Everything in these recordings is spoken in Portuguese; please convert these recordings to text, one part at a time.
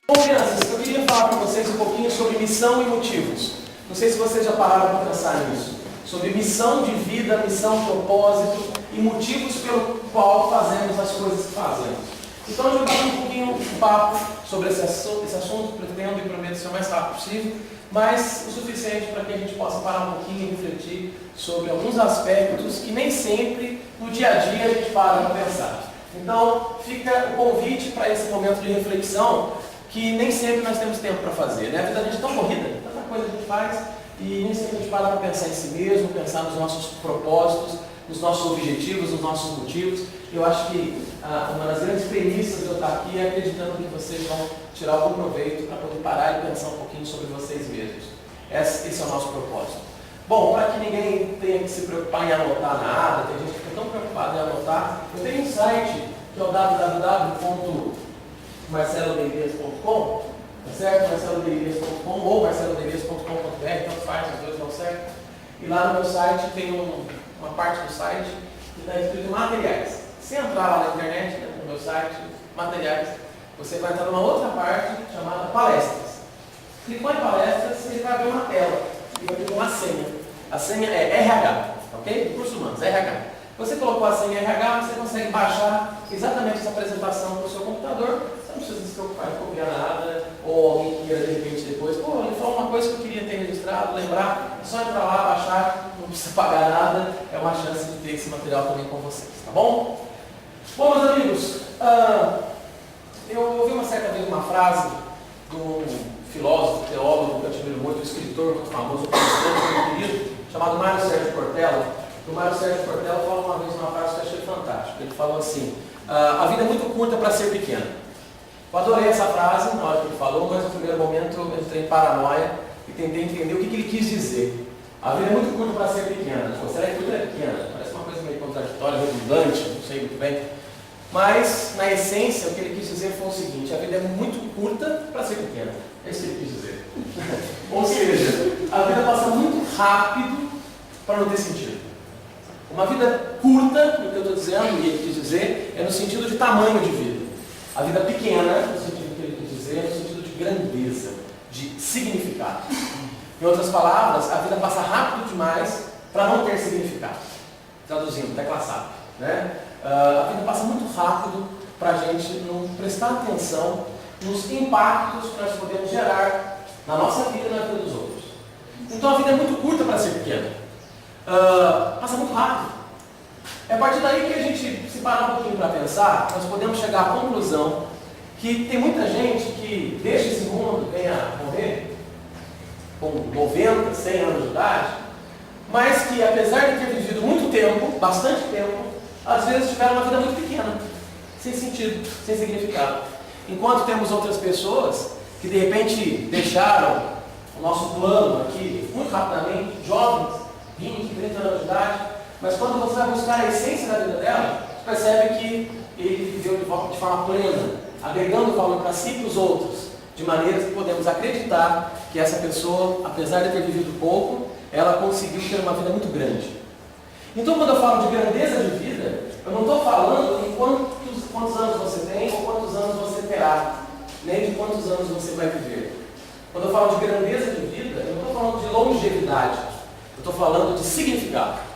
Bom, crianças, eu queria falar para vocês um pouquinho sobre missão e motivos. Não sei se vocês já pararam para pensar nisso. Sobre missão de vida, missão, propósito e motivos pelo qual fazemos as coisas que fazemos. Então, eu vou dar um pouquinho um papo sobre esse assunto, pretendo e prometo ser o mais rápido possível, mas o suficiente para que a gente possa parar um pouquinho e refletir sobre alguns aspectos que nem sempre, no dia a dia, a gente para para pensar. Então, fica o convite para esse momento de reflexão, que nem sempre nós temos tempo para fazer, né? A vida da gente é tão corrida, tanta coisa a gente faz, e nem sempre a gente para para pensar em si mesmo, pensar nos nossos propósitos, nos nossos objetivos, nos nossos motivos. Eu acho que uma das grandes premissas de eu estar aqui é acreditando que vocês vão tirar algum proveito para poder parar e pensar um pouquinho sobre vocês mesmos. Esse é o nosso propósito. Bom, para que ninguém tenha que se preocupar em anotar nada, tem gente que fica tão preocupada em anotar, eu tenho um site que é o www.marcelodeirias.com, tá certo? marcelodeirias.com ou marcelodeirias.com.br, tanto faz, os dois dão certo. E lá no meu site tem uma parte do site que está escrito materiais. Se entrar lá na internet, no meu site, materiais, você vai entrar numa outra parte chamada palestras. Clicou em palestras, você vai ver uma tela e vai ter uma senha. A senha é RH, ok? Curso Humanos, RH. Você colocou a senha RH, você consegue baixar exatamente essa apresentação para o seu computador. Você não precisa se preocupar em copiar nada, ou alguém queira de repente depois, pô, ele falou uma coisa que eu queria ter registrado, lembrar, é só entrar lá, baixar, não precisa pagar nada, é uma chance de ter esse material também com vocês, tá bom? Bom, meus amigos, eu ouvi uma certa vez uma frase do filósofo, teólogo, que eu admiro muito, escritor muito famoso, muito querido, chamado Mário Sérgio Cortella. O Mário Sérgio Cortella falou uma vez uma frase que eu achei fantástica. Ele falou assim: a vida é muito curta para ser pequena. Eu adorei essa frase na hora que ele falou, mas no primeiro momento eu entrei em paranoia e tentei entender o que ele quis dizer. A vida é muito curta para ser pequena. Pô, será que tudo é pequena? Parece uma coisa meio contraditória, redundante, não sei muito bem. Mas, na essência, o que ele quis dizer foi o seguinte: a vida é muito curta para ser pequena. É isso que ele quis dizer. Ou seja, a vida passa muito rápido para não ter sentido. Uma vida curta, o que eu estou dizendo, e ele quis dizer, é no sentido de tamanho de vida. A vida pequena, no sentido que ele quis dizer, é no sentido de grandeza, de significado. Em outras palavras, a vida passa rápido demais para não ter significado. Traduzindo, tecla SAP, né? A vida passa muito rápido para a gente não prestar atenção nos impactos que nós podemos gerar na nossa vida e na vida dos outros. Então a vida é muito curta para ser pequena. Passa muito rápido. É a partir daí que a gente, se parar um pouquinho para pensar, nós podemos chegar à conclusão que tem muita gente que deixa esse mundo, vem a morrer com 90, 100 anos de idade, mas que apesar de ter vivido muito tempo, bastante tempo, às vezes tiveram uma vida muito pequena, sem sentido, sem significado. Enquanto temos outras pessoas que de repente deixaram o nosso plano aqui muito rapidamente, jovens, 20, 30 anos de idade, mas quando você vai buscar a essência da vida dela, você percebe que ele viveu de forma plena, agregando valor para si e para os outros, de maneira que podemos acreditar que essa pessoa, apesar de ter vivido pouco, ela conseguiu ter uma vida muito grande. Então, quando eu falo de grandeza de vida, eu não estou falando em quantos anos você tem ou quantos anos você terá, nem de quantos anos você vai viver. Quando eu falo de grandeza de vida, eu não estou falando de longevidade, eu estou falando de significado.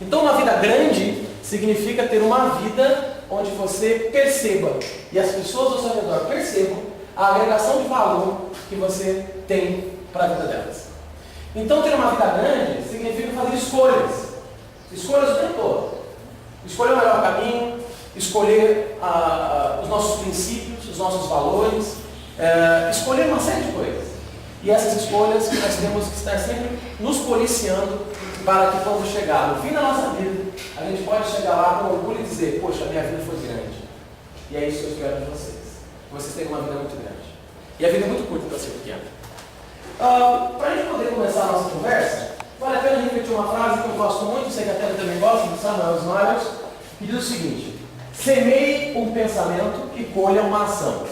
Então, uma vida grande significa ter uma vida onde você perceba, e as pessoas ao seu redor percebam, a agregação de valor que você tem para a vida delas. Então, ter uma vida grande significa fazer escolhas. Escolhas o tempo todo. Escolher o melhor caminho, escolher os nossos princípios, os nossos valores, escolher uma série de coisas. E essas escolhas que nós temos que estar sempre nos policiando para que quando chegar no fim da nossa vida, a gente pode chegar lá com orgulho e dizer: poxa, a minha vida foi grande. E é isso que eu espero de vocês. Que vocês tenham uma vida muito grande. E a vida é muito curta para ser pequena. Para a gente poder começar a nossa conversa, vale a pena repetir uma frase que eu gosto muito, sei que a Tela também gosta, do Samuel Smiles, que diz o seguinte: semeie um pensamento e colha uma ação.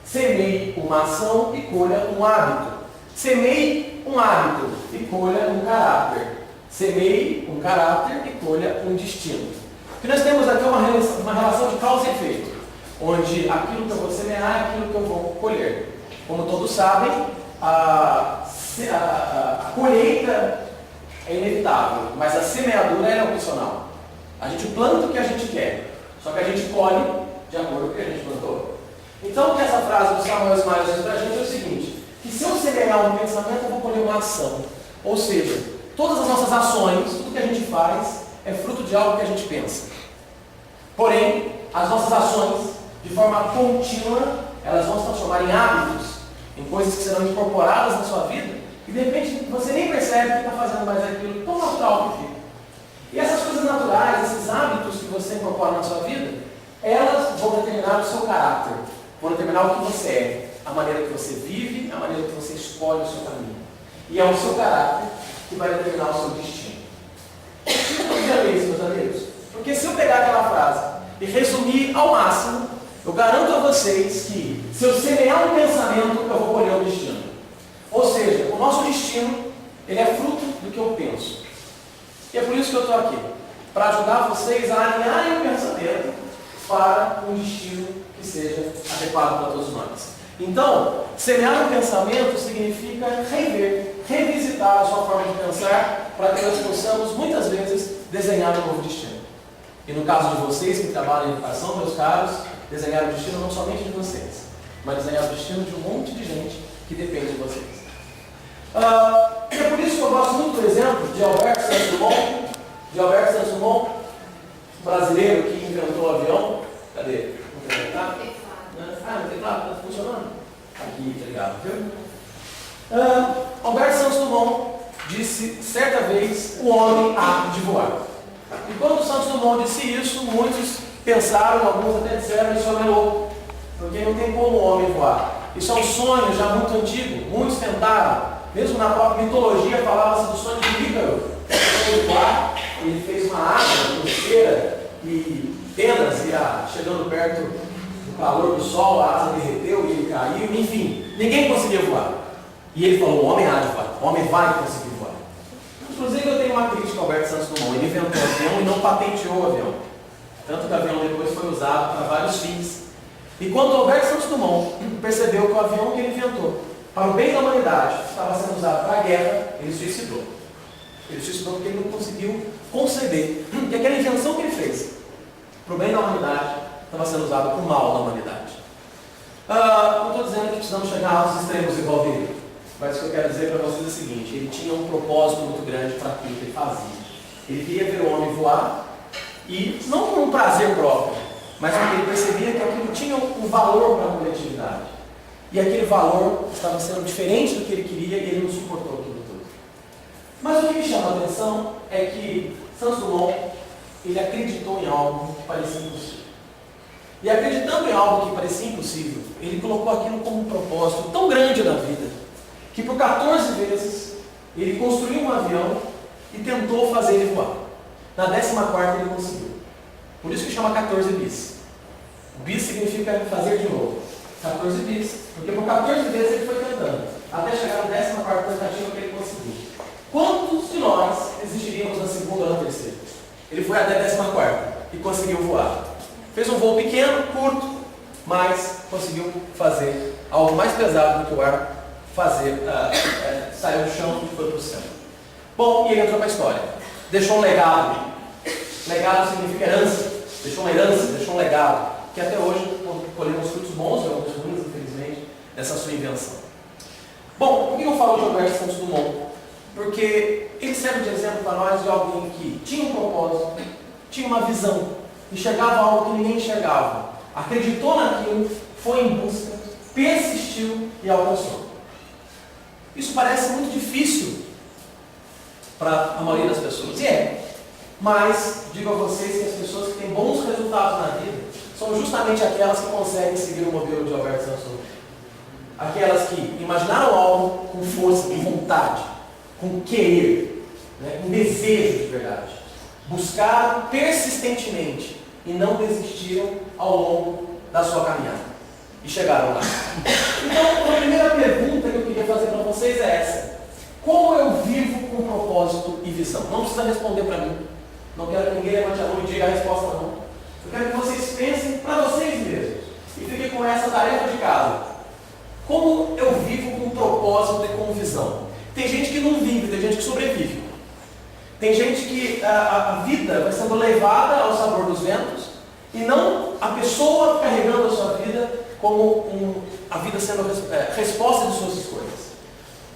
Semeie uma ação e colha um hábito. Semeie um hábito e colha um caráter. Semeie um caráter e colha um destino. Porque nós temos aqui uma relação de causa e efeito, onde aquilo que eu vou semear é aquilo que eu vou colher. Como todos sabem, a colheita é inevitável, mas a semeadura é opcional. A gente planta o que a gente quer, só que a gente colhe de acordo com o que a gente plantou. Então, o que essa frase do Samuel Smiles diz para a gente é o seguinte, que se eu semear um pensamento, eu vou colher uma ação. Ou seja, todas as nossas ações, tudo que a gente faz, é fruto de algo que a gente pensa. Porém, as nossas ações, de forma contínua, elas vão se transformar em hábitos, em coisas que serão incorporadas na sua vida, e de repente você nem percebe que está fazendo mais aquilo tão natural que fica. E essas coisas naturais, esses hábitos que você incorpora na sua vida, elas vão determinar o seu caráter, vão determinar o que você é, a maneira que você vive, a maneira que você escolhe o seu caminho. E é o seu caráter que vai determinar o seu destino. Por que eu diria isso, meus amigos? Porque se eu pegar aquela frase e resumir ao máximo, eu garanto a vocês que se eu semear um pensamento, eu vou colher o destino. Ou seja, o nosso destino, ele é fruto do que eu penso. E é por isso que eu estou aqui, para ajudar vocês a alinharem o pensamento para um destino que seja adequado para todos nós. Então, semear um pensamento significa rever, revisitar a sua forma de pensar, para que nós possamos, muitas vezes, desenhar um novo destino. E no caso de vocês que trabalham em educação, meus caros, desenhar o destino não somente de vocês, mas desenhar o destino de um monte de gente que depende de vocês. É por isso que eu gosto muito do exemplo de Alberto Santos Dumont, brasileiro que inventou o avião. Cadê? Não tem teclado? Não tem teclado? Está funcionando? Aqui, obrigado, viu? Alberto Santos Dumont disse certa vez: o homem há de voar. E quando Santos Dumont disse isso, muitos pensaram, alguns até disseram: isso é louco, porque não tem como o homem voar. Isso é um sonho já muito antigo. Muitos tentaram, mesmo na própria mitologia falava-se do sonho de Ícaro, de voar. Ele fez uma asa grosseira e penas ia chegando perto do calor do sol, a asa derreteu e ele caiu, enfim, ninguém conseguia voar. E ele falou: o homem há de voar, o homem vai conseguir voar. Inclusive eu tenho uma crítica ao Alberto Santos Dumont: ele inventou o avião e não patenteou o avião. Tanto que o avião depois foi usado para vários fins. E quando Alberto Santos Dumont percebeu que o avião que ele inventou, para o bem da humanidade, estava sendo usado para a guerra, ele suicidou. Ele suicidou porque ele não conseguiu conceber que aquela invenção que ele fez, para o bem da humanidade, estava sendo usada para o mal da humanidade. Não estou dizendo que precisamos chegar aos extremos igual dele, mas o que eu quero dizer para vocês é o seguinte: ele tinha um propósito muito grande para aquilo que ele fazia. Ele queria ver o homem voar, e não por um prazer próprio, mas porque ele percebia que aquilo tinha um valor para a coletividade. E aquele valor estava sendo diferente do que ele queria e ele não suportou aquilo tudo. Mas o que me chama a atenção é que Santos Dumont, ele acreditou em algo que parecia impossível. E acreditando em algo que parecia impossível, ele colocou aquilo como um propósito tão grande na vida, que por 14 vezes ele construiu um avião e tentou fazer ele voar. Na 14ª ele conseguiu. Por isso que chama 14 bis. Bis significa fazer de novo. 14 bis, porque por 14 vezes ele foi tentando, até chegar na 14ª tentativa que ele conseguiu. Quantos de nós existiríamos na segunda ou na terceira? Ele foi até a 14ª e conseguiu voar. Fez um voo pequeno, curto, mas conseguiu fazer algo mais pesado do que o ar saiu do chão e foi para o céu. Bom, e ele entrou para a história. Deixou um legado. Legado significa herança. Deixou uma herança, deixou um legado, que até hoje colhemos frutos bons e alguns ruins, infelizmente, dessa sua invenção. Bom, por que eu falo de Alberto Santos Dumont? Porque ele serve de exemplo para nós de alguém que tinha um propósito, tinha uma visão, enxergava algo que ninguém enxergava, acreditou naquilo, foi em busca, persistiu e alcançou. Isso parece muito difícil para a maioria das pessoas, e é. Mas digo a vocês que as pessoas que têm bons resultados na vida são justamente aquelas que conseguem seguir o modelo de Alberto Santos Dumont. Aquelas que imaginaram algo com força, com vontade, com querer, com desejo de verdade. Buscaram persistentemente e não desistiram ao longo da sua caminhada. E chegaram lá. Então, a primeira pergunta que eu queria fazer para vocês é essa: como eu vivo com propósito e visão? Não precisa responder para mim. Não quero que ninguém levante a mão e diga a resposta não. Eu quero que vocês pensem para vocês mesmos. E fiquem com essa tarefa de casa. Como eu vivo com propósito e com visão? Tem gente que não vive, tem gente que sobrevive. Tem gente que a vida vai sendo levada ao sabor dos ventos e não a pessoa carregando a sua vida como a vida sendo resposta de suas escolhas.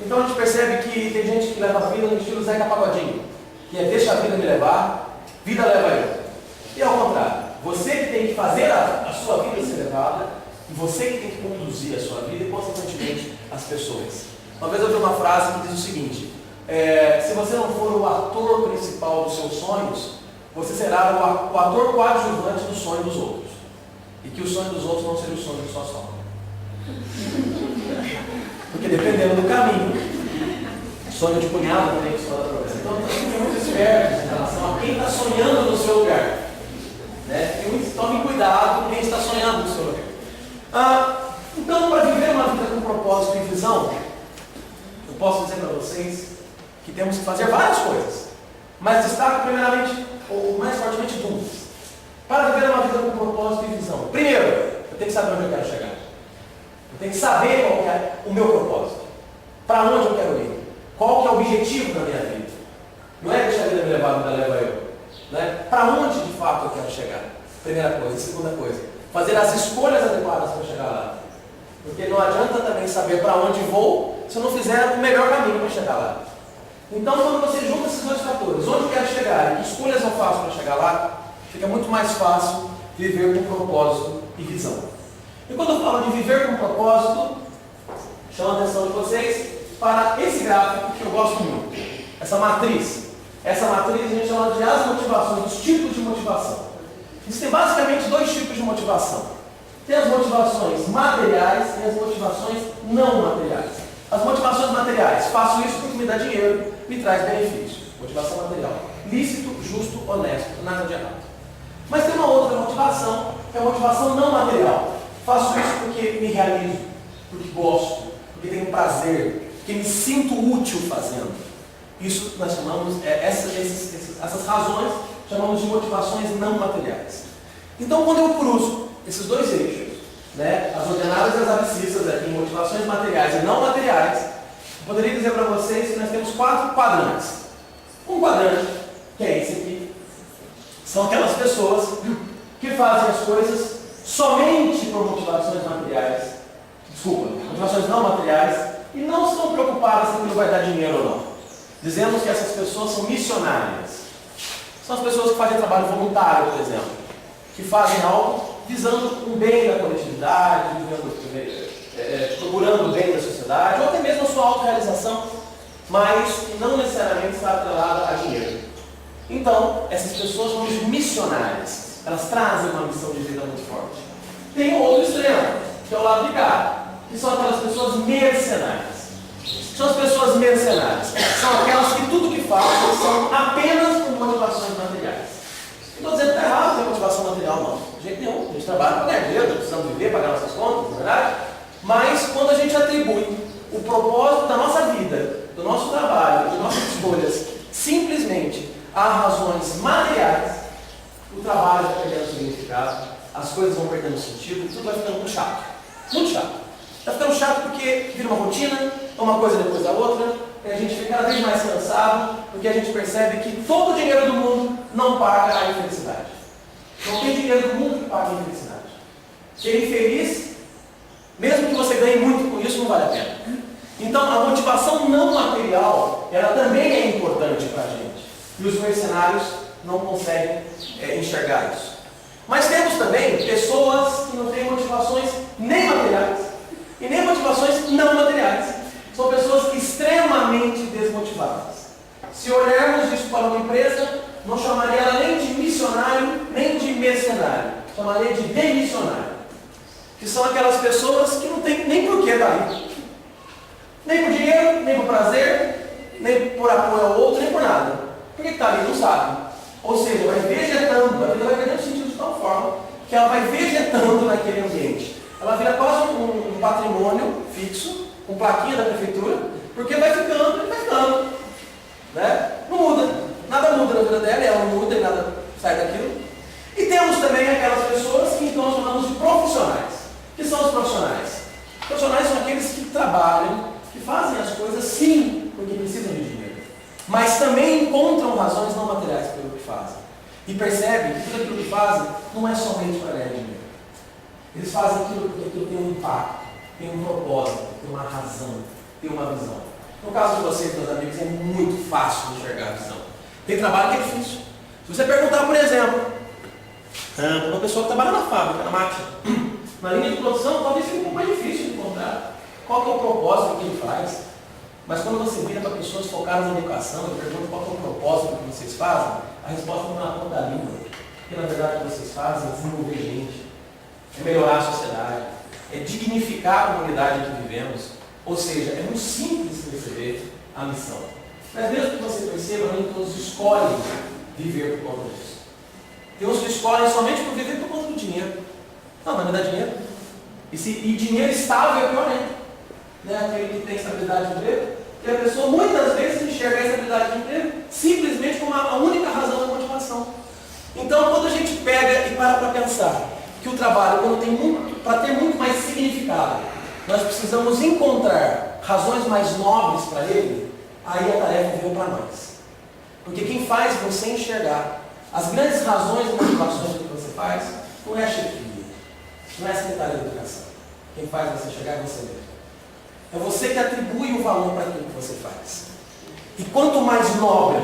Então a gente percebe que tem gente que leva a vida no estilo Zeca Pagodinho, que é deixa a vida me levar, vida leva eu. E ao contrário, você que tem que fazer a sua vida ser levada e você que tem que conduzir a sua vida e consequentemente as pessoas. Uma vez eu vi uma frase que diz o seguinte: se você não for o ator principal dos seus sonhos, você será o ator coadjuvante do sonho dos outros. E que o sonho dos outros não seja o sonho de sua sogra. Porque dependendo do caminho, sonho de cunhado também que sonha para você. Então fique muito esperto em relação a quem está sonhando no seu lugar. Tome cuidado com quem está sonhando no seu lugar. Então, para viver uma vida com propósito e visão, eu posso dizer para vocês que temos que fazer várias coisas, mas destaco primeiramente, ou mais fortemente, duas. Para viver uma vida com propósito e visão, primeiro, eu tenho que saber onde eu quero chegar. Eu tenho que saber qual que é o meu propósito. Para onde eu quero ir. Qual que é o objetivo da minha vida. Não é deixar a vida me levar, a vida leva eu. Para onde de fato eu quero chegar. Primeira coisa. Segunda coisa, fazer as escolhas adequadas para chegar lá. Porque não adianta também saber para onde vou se eu não fizer o melhor caminho para chegar lá. Então, quando você junta esses dois fatores, onde eu quero chegar e que escolhas eu faço para chegar lá, fica muito mais fácil viver com propósito e visão. E quando eu falo de viver com propósito, chamo a atenção de vocês para esse gráfico que eu gosto muito. Essa matriz. Essa matriz a gente chama de as motivações, os tipos de motivação. Existem basicamente dois tipos de motivação. Tem as motivações materiais e as motivações não materiais. As motivações materiais, faço isso porque me dá dinheiro, me traz benefício. Motivação material. Lícito, justo, honesto, nada de errado. Mas tem uma outra motivação, que é a motivação não material. Faço isso porque me realizo, porque gosto, porque tenho prazer, porque me sinto útil fazendo. Isso nós chamamos, essas razões, chamamos de motivações não materiais. Então, quando eu cruzo esses dois eixos, as ordenadas e as abscissas aqui, motivações materiais e não materiais, eu poderia dizer para vocês que nós temos 4 quadrantes. Um quadrante, que é esse aqui, são aquelas pessoas que fazem as coisas somente por motivações materiais, motivações não materiais, e não estão preocupadas se aquilo vai dar dinheiro ou não. Dizemos que essas pessoas são missionárias. São as pessoas que fazem trabalho voluntário, por exemplo, que fazem algo visando o bem da coletividade, procurando o bem da sociedade, ou até mesmo a sua autorrealização, mas que não necessariamente está atrelada a dinheiro. Então, essas pessoas são os missionários. Elas trazem uma missão de vida muito forte. Tem o outro extremo, que é o lado de cá, que são aquelas pessoas mercenárias. São as pessoas mercenárias. São aquelas que tudo que fazem são apenas por motivações materiais. Não estou dizendo que está errado ter motivação material, não. De jeito nenhum. A gente trabalha para ganhar dinheiro, precisamos viver, pagar nossas contas, não é verdade? Mas quando a gente atribui o propósito da nossa vida, do nosso trabalho, de nossas escolhas, simplesmente a razões materiais, o trabalho vai perdendo significado, as coisas vão perdendo sentido, tudo vai ficando muito chato. Muito chato. Está ficando chato porque vira uma rotina, uma coisa depois da outra, e a gente fica cada vez mais cansado, porque a gente percebe que todo o dinheiro do mundo não paga a infelicidade. Não tem dinheiro do mundo que pague a infelicidade. Ser infeliz, mesmo que você ganhe muito com isso, não vale a pena. Então, a motivação não material, ela também é importante para a gente. E os mercenários não conseguem enxergar isso. Mas temos também pessoas que não têm motivações nem materiais e nem motivações não materiais. São pessoas extremamente desmotivadas. Se olharmos isso para uma empresa, não chamaria ela nem de missionário, nem de mercenário. Chamaria de demissionário. Que são aquelas pessoas que não têm nem por que estar aí. Nem por dinheiro, nem por prazer, nem por apoio ao outro, nem por nada. Por que está ali? Não sabe. Ou seja, vai vegetando, a vida vai perdendo sentido de tal forma que ela vai vegetando naquele ambiente. Ela vira quase um patrimônio fixo, com plaquinha da prefeitura, porque vai ficando e vai ficando. Não muda. Nada muda na vida dela, ela não muda e nada sai daquilo. E temos também aquelas pessoas que então nós chamamos de profissionais. Que são os profissionais? Profissionais são aqueles que trabalham, que fazem as coisas sim, porque precisam de dinheiro, mas também encontram razões não materiais pelo que fazem. E percebem que tudo aquilo que fazem não é somente para ganhar dinheiro. Eles fazem aquilo porque aquilo tem um impacto, tem um propósito, tem uma razão, tem uma visão. No caso de vocês, meus amigos, é muito fácil de enxergar a visão. Tem trabalho que é difícil. Se você perguntar, por exemplo, uma pessoa que trabalha na fábrica, na máquina, na linha de produção, talvez seja um pouco mais difícil de encontrar qual que é o propósito que ele faz. Mas quando você vira para pessoas focadas na educação e pergunta qual que é o propósito do que vocês fazem, a resposta não é na ponta da língua. Porque na verdade o que vocês fazem é desenvolver gente, é melhorar a sociedade, é dignificar a comunidade em que vivemos. Ou seja, é muito simples perceber a missão. Mas mesmo que você perceba, nem todos escolhem viver por conta disso. Tem uns que escolhem somente por viver por conta do dinheiro. Não, mas não dá dinheiro. E dinheiro estável é pior ainda. Né? Aquele que tem estabilidade de emprego, que a pessoa muitas vezes enxerga a estabilidade de emprego simplesmente como a única razão da motivação. Então, quando a gente pega e para pensar que o trabalho, para ter muito mais significado, nós precisamos encontrar razões mais nobres para ele, aí a tarefa veio para nós. Porque quem faz você enxergar as grandes razões e motivações do que você faz, não é a chefia, não é a secretaria de educação. Quem faz você enxergar é você mesmo. É você que atribui o valor para aquilo que você faz. E quanto mais nobre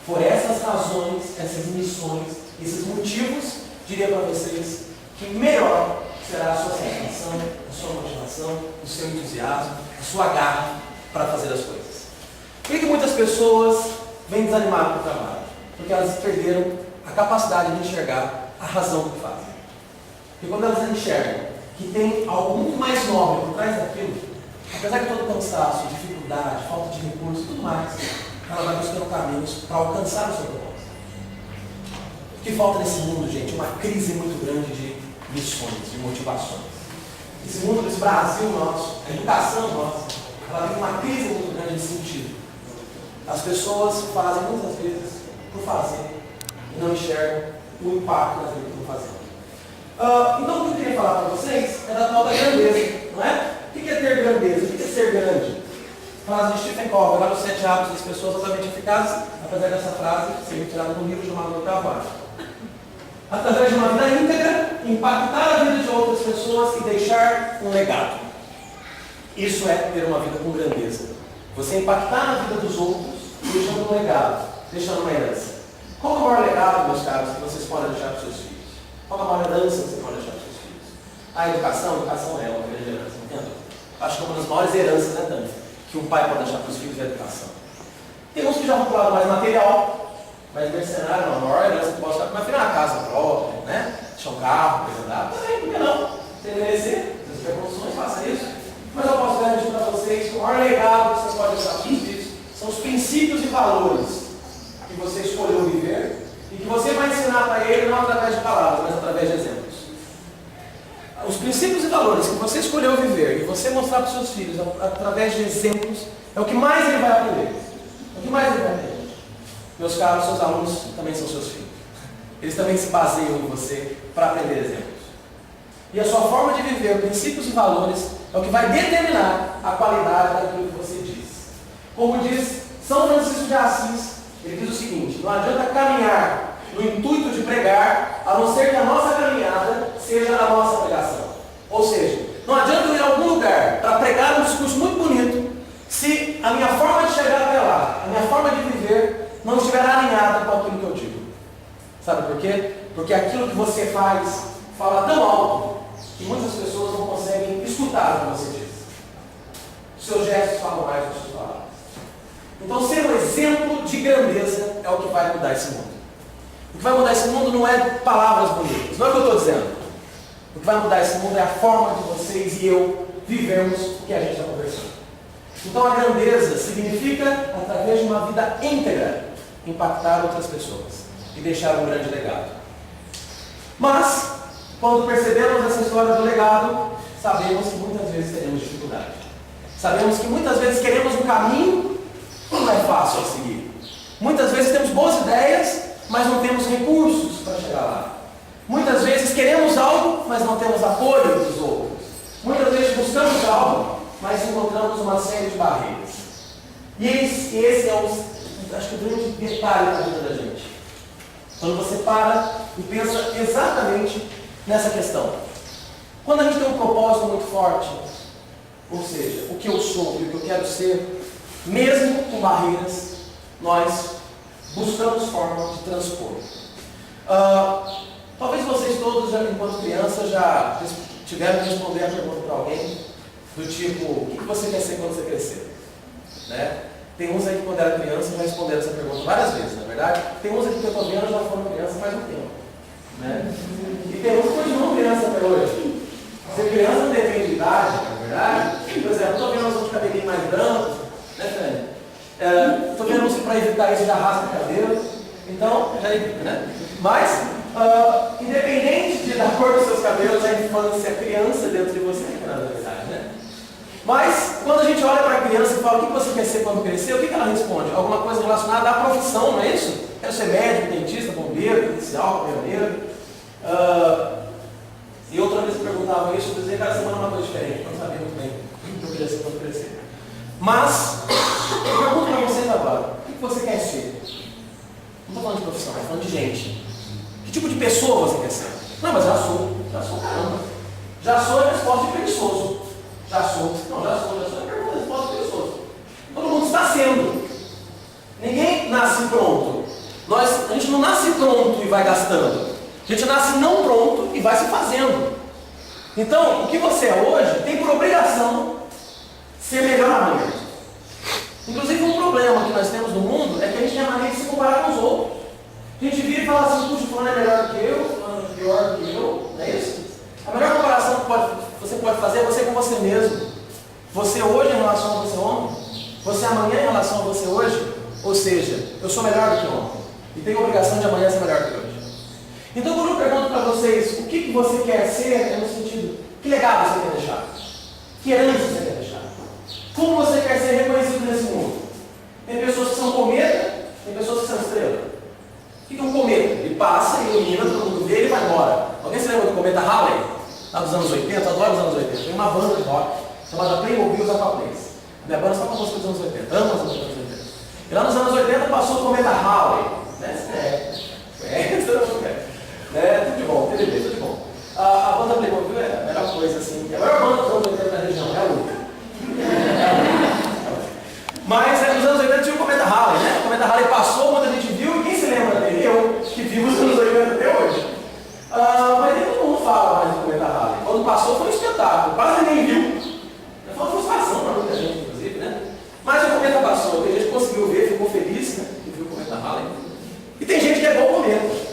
for essas razões, essas missões, esses motivos, diria para vocês que melhor será a sua satisfação, a sua motivação, o seu entusiasmo, a sua garra para fazer as coisas. Por que muitas pessoas vêm desanimadas do trabalho? Porque elas perderam a capacidade de enxergar a razão do que fazem. E quando elas enxergam que tem algo muito mais nobre por trás daquilo, apesar de todo cansaço, dificuldade, falta de recursos e tudo mais, ela vai buscando caminhos para alcançar o seu propósito. O que falta nesse mundo, gente? Uma crise muito grande de missões, de motivações. Esse mundo, esse Brasil nosso, a educação nossa, ela tem uma crise muito grande de sentido. As pessoas fazem muitas vezes por fazer e não enxergam o impacto daquilo que estão fazendo. Então, o que eu queria falar para vocês é da tal da grandeza, não é? O que é ter grandeza? O que é ser grande? Frase de Stephen Covey, lá nos 7 hábitos das pessoas altamente eficazes, apesar dessa frase ser retirada de um livro chamado O Trabalho. Através de uma vida íntegra, impactar a vida de outras pessoas e deixar um legado. Isso é ter uma vida com grandeza. Você impactar na vida dos outros, deixando um legado, deixando uma herança. Qual é o maior legado, meus caros, que vocês podem deixar para os seus filhos? Qual é a maior herança que você pode deixar para os seus filhos? A educação é uma grande herança, entendeu? Acho que é uma das maiores heranças, né, Dani? Que um pai pode deixar para os filhos é a educação. Tem uns que já vão para o lado mais material, mais mercenário, não. A maior herança que posso dar para minha filha é uma casa própria, né? Deixar um carro, coisa andar. Também, por que não? Se ele merecer, se você tiver condições, faça isso. Mas eu posso garantir para vocês que o maior legado que vocês podem deixar para os filhos são os princípios e valores que você escolheu viver e que você vai ensinar para ele não através de palavras, mas através de exemplos. Os princípios e valores que você escolheu viver e você mostrar para os seus filhos através de exemplos é o que mais ele vai aprender. É o que mais ele vai aprender. Meus caros, seus alunos também são seus filhos. Eles também se baseiam em você para aprender exemplos. E a sua forma de viver, princípios e valores, é o que vai determinar a qualidade daquilo que você diz. Como diz São Francisco de Assis, ele diz o seguinte: não adianta caminhar no intuito de pregar, a não ser que a nossa caminhada seja a nossa pregação. Ou seja, não adianta eu ir a algum lugar para pregar um discurso muito bonito, se a minha forma de chegar até lá, a minha forma de viver, não estiver alinhada com aquilo que eu digo. Sabe por quê? Porque aquilo que você faz fala tão alto que muitas pessoas não conseguem escutar o que você diz. Os seus gestos falam mais do que as suas palavras. Então, ser um exemplo de grandeza é o que vai mudar esse mundo. O que vai mudar esse mundo não é palavras bonitas, não é o que eu estou dizendo. O que vai mudar esse mundo é a forma de vocês e eu vivermos o que a gente está conversando. Então a grandeza significa, através de uma vida íntegra, impactar outras pessoas e deixar um grande legado. Mas, quando percebemos essa história do legado, sabemos que muitas vezes teremos dificuldade. Sabemos que muitas vezes queremos um caminho que não é fácil a seguir. Muitas vezes temos boas ideias, mas não temos recursos para chegar lá. Muitas vezes queremos algo, mas não temos apoio dos outros. Muitas vezes buscamos mas encontramos uma série de barreiras. E esse é acho que o grande detalhe da vida da gente. Quando você para e pensa exatamente nessa questão. Quando a gente tem um propósito muito forte, ou seja, o que eu sou e o que eu quero ser, mesmo com barreiras, nós buscamos forma de transpor. Talvez vocês todos, enquanto criança, já tiveram que responder a pergunta para alguém do tipo, o que você quer ser quando você crescer? Né? Tem uns aí que quando era criança já responderam essa pergunta várias vezes, na verdade. Tem uns aqui que eu estou vendo já foram criança faz um tempo. Né? E tem uns que continuam criança até hoje. Ser criança não depende de idade, na verdade. Por exemplo, estou vendo uns de cabelinho mais branco, né, Fran? Estou vendo uns que para evitar isso já raspa o cabelo. Então, já evita, né? Mas, independente da cor dos seus cabelos, a infância, a criança dentro de você é na verdade, né? Mas, quando a gente olha para a criança e fala o que você quer ser quando crescer, o que ela responde? Alguma coisa relacionada à profissão, não é isso? Quero ser médico, dentista, bombeiro, policial, caminhoneiro. E outra vez eu perguntava isso, eu dizia cada semana uma coisa diferente, eu não sabia muito bem o que eu queria ser quando crescer. Mas, eu pergunto para vocês agora, o que você quer ser? Não estou falando de profissão, estou falando de gente. Que tipo de pessoa você quer ser? Não, mas já sou caramba. Já sou a resposta de preguiçoso. Já sou a resposta de preguiçoso. Todo mundo está sendo. Ninguém nasce pronto. A gente não nasce pronto e vai gastando. A gente nasce não pronto e vai se fazendo. Então, o que você é hoje tem por obrigação ser melhor amanhã. Inclusive, um problema que nós temos no mundo é que a gente tem a maneira de se comparar com os outros. A gente vira e fala assim, puxa, fulano é melhor do que eu, fulano é pior do que eu, não é isso? A melhor comparação que você pode fazer é você com você mesmo. Você hoje em relação a você ontem, você amanhã em relação a você hoje, ou seja, eu sou melhor do que ontem e tenho a obrigação de amanhã ser melhor do que hoje. Então, quando eu pergunto para vocês o que você quer ser, é no sentido, que legado você quer deixar? Que herança você quer deixar? Como você quer ser reconhecido nesse mundo? Tem pessoas que são cometa, tem pessoas que são estrela. O que é um cometa? Ele passa, ilumina, todo mundo vê, ele vai embora. Alguém se lembra do cometa Halley? Lá dos anos 80, eu adoro os anos 80. Tem uma banda de rock chamada Playmobil Zapaplays. Minha banda só com música dos anos 80. Amo as músicas dos anos 80. E lá nos anos 80 passou o cometa Halley. Tudo de bom, TV, tudo de bom. A banda Playmobil é a melhor coisa, assim. É a melhor banda dos anos 80 da região, é a única. Mas nos anos 80 tinha o cometa Halley, né? O cometa Halley passou, quando a gente viu, e quem se lembra dele? Eu, que vivo os anos 80 até hoje. Mas nem todo mundo fala mais do cometa Halley. Quando passou foi um espetáculo, quase ninguém viu. Foi uma frustração para muita gente, inclusive, né? Mas o cometa passou, tem gente que conseguiu ver, ficou feliz, né? Que viu o cometa Halley. E tem gente que é igual o cometa.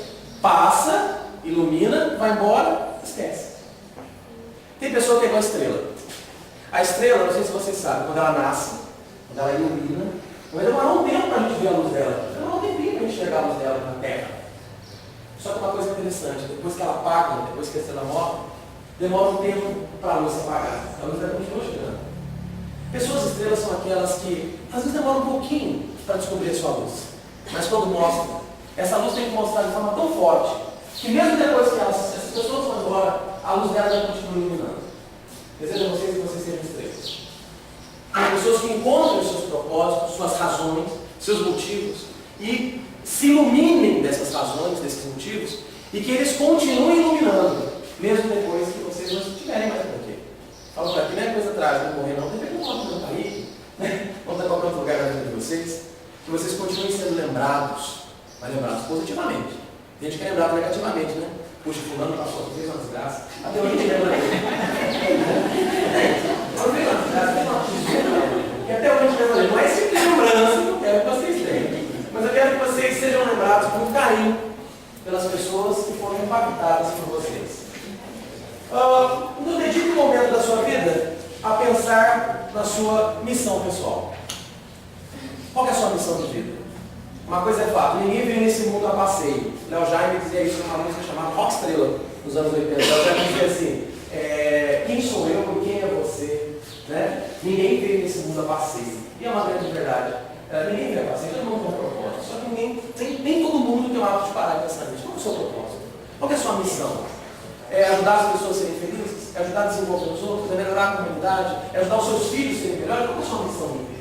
Passa, ilumina, vai embora, esquece. Tem pessoa que é igual a estrela. A estrela, não sei se vocês sabem, quando ela nasce, quando ela ilumina, vai demorar um tempo para a gente ver a luz dela. Vai demorar um tempinho para a gente enxergar a luz dela na Terra. Só que uma coisa interessante, depois que ela apaga, depois que a estrela morre, demora um tempo para a luz se apagar. A luz dela continua chegando. Pessoas estrelas são aquelas que às vezes demoram um pouquinho para descobrir a sua luz. Mas quando mostram, essa luz tem que mostrar de forma tão forte que mesmo depois que essas pessoas vão embora, a luz dela já continua iluminando. Desejo a vocês que vocês sejam estrelas. Tem pessoas que encontram os seus propósitos, suas razões, seus motivos e se iluminem dessas razões, desses motivos e que eles continuem iluminando, mesmo depois que vocês não estiverem mais por aqui. Falo para aqui, não é coisa atrás, não morrer não, depende do modo que não cair, né? Vão estar em qualquer outro lugar na vida de vocês, que vocês continuem sendo lembrados, mas lembrados positivamente. Tem gente que é lembrado negativamente, né? Puxa, fulano passou, fez uma desgraça. Até hoje a gente lembra dele. Não fez uma desgraça, fez uma desgraça. E até hoje a gente lembra dele. Não é esse tipo de lembrança que eu quero que vocês tenham. Mas eu quero que vocês sejam lembrados com muito carinho pelas pessoas que foram impactadas por vocês. Então dedique um momento da sua vida a pensar na sua missão pessoal. Qual é a sua missão de vida? Uma coisa é fato, ninguém veio nesse mundo a passeio. Léo Jaime dizia isso numa música chamada Rock Estrela, nos anos 80. Léo Jaime dizia assim, quem sou eu e quem é você? Né? Ninguém veio nesse mundo a passeio. E é uma grande verdade. Ninguém veio a passeio, todo mundo tem um propósito. Só que nem todo mundo tem o hábito de parar e pensar nisso. Qual é o seu propósito? Qual é a sua missão? Ajudar as pessoas a serem felizes? é ajudar a desenvolver os outros, é melhorar a comunidade, é ajudar os seus filhos a serem melhores. Qual é a sua missão de vida?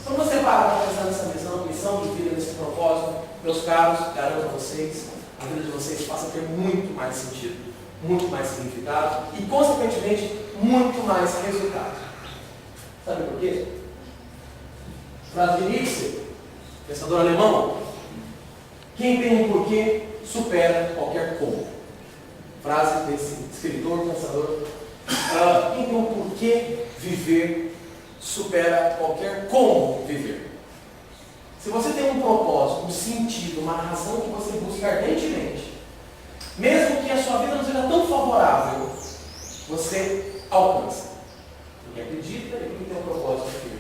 Então você para para pensar nessa missão de vida, nesse propósito, meus caros, garanto a vocês, a vida de vocês passa a ter muito mais sentido, muito mais significado e, consequentemente, muito mais resultado. Sabe por quê? Frase de Nietzsche, pensador alemão: quem tem um porquê supera qualquer como. Frase desse escritor, pensador. Quem tem um porquê viver supera qualquer como viver. Se você tem um propósito, um sentido, uma razão que você busca ardentemente, mesmo que a sua vida não seja tão favorável, você alcança. Porque acredita e porque tem um propósito firme.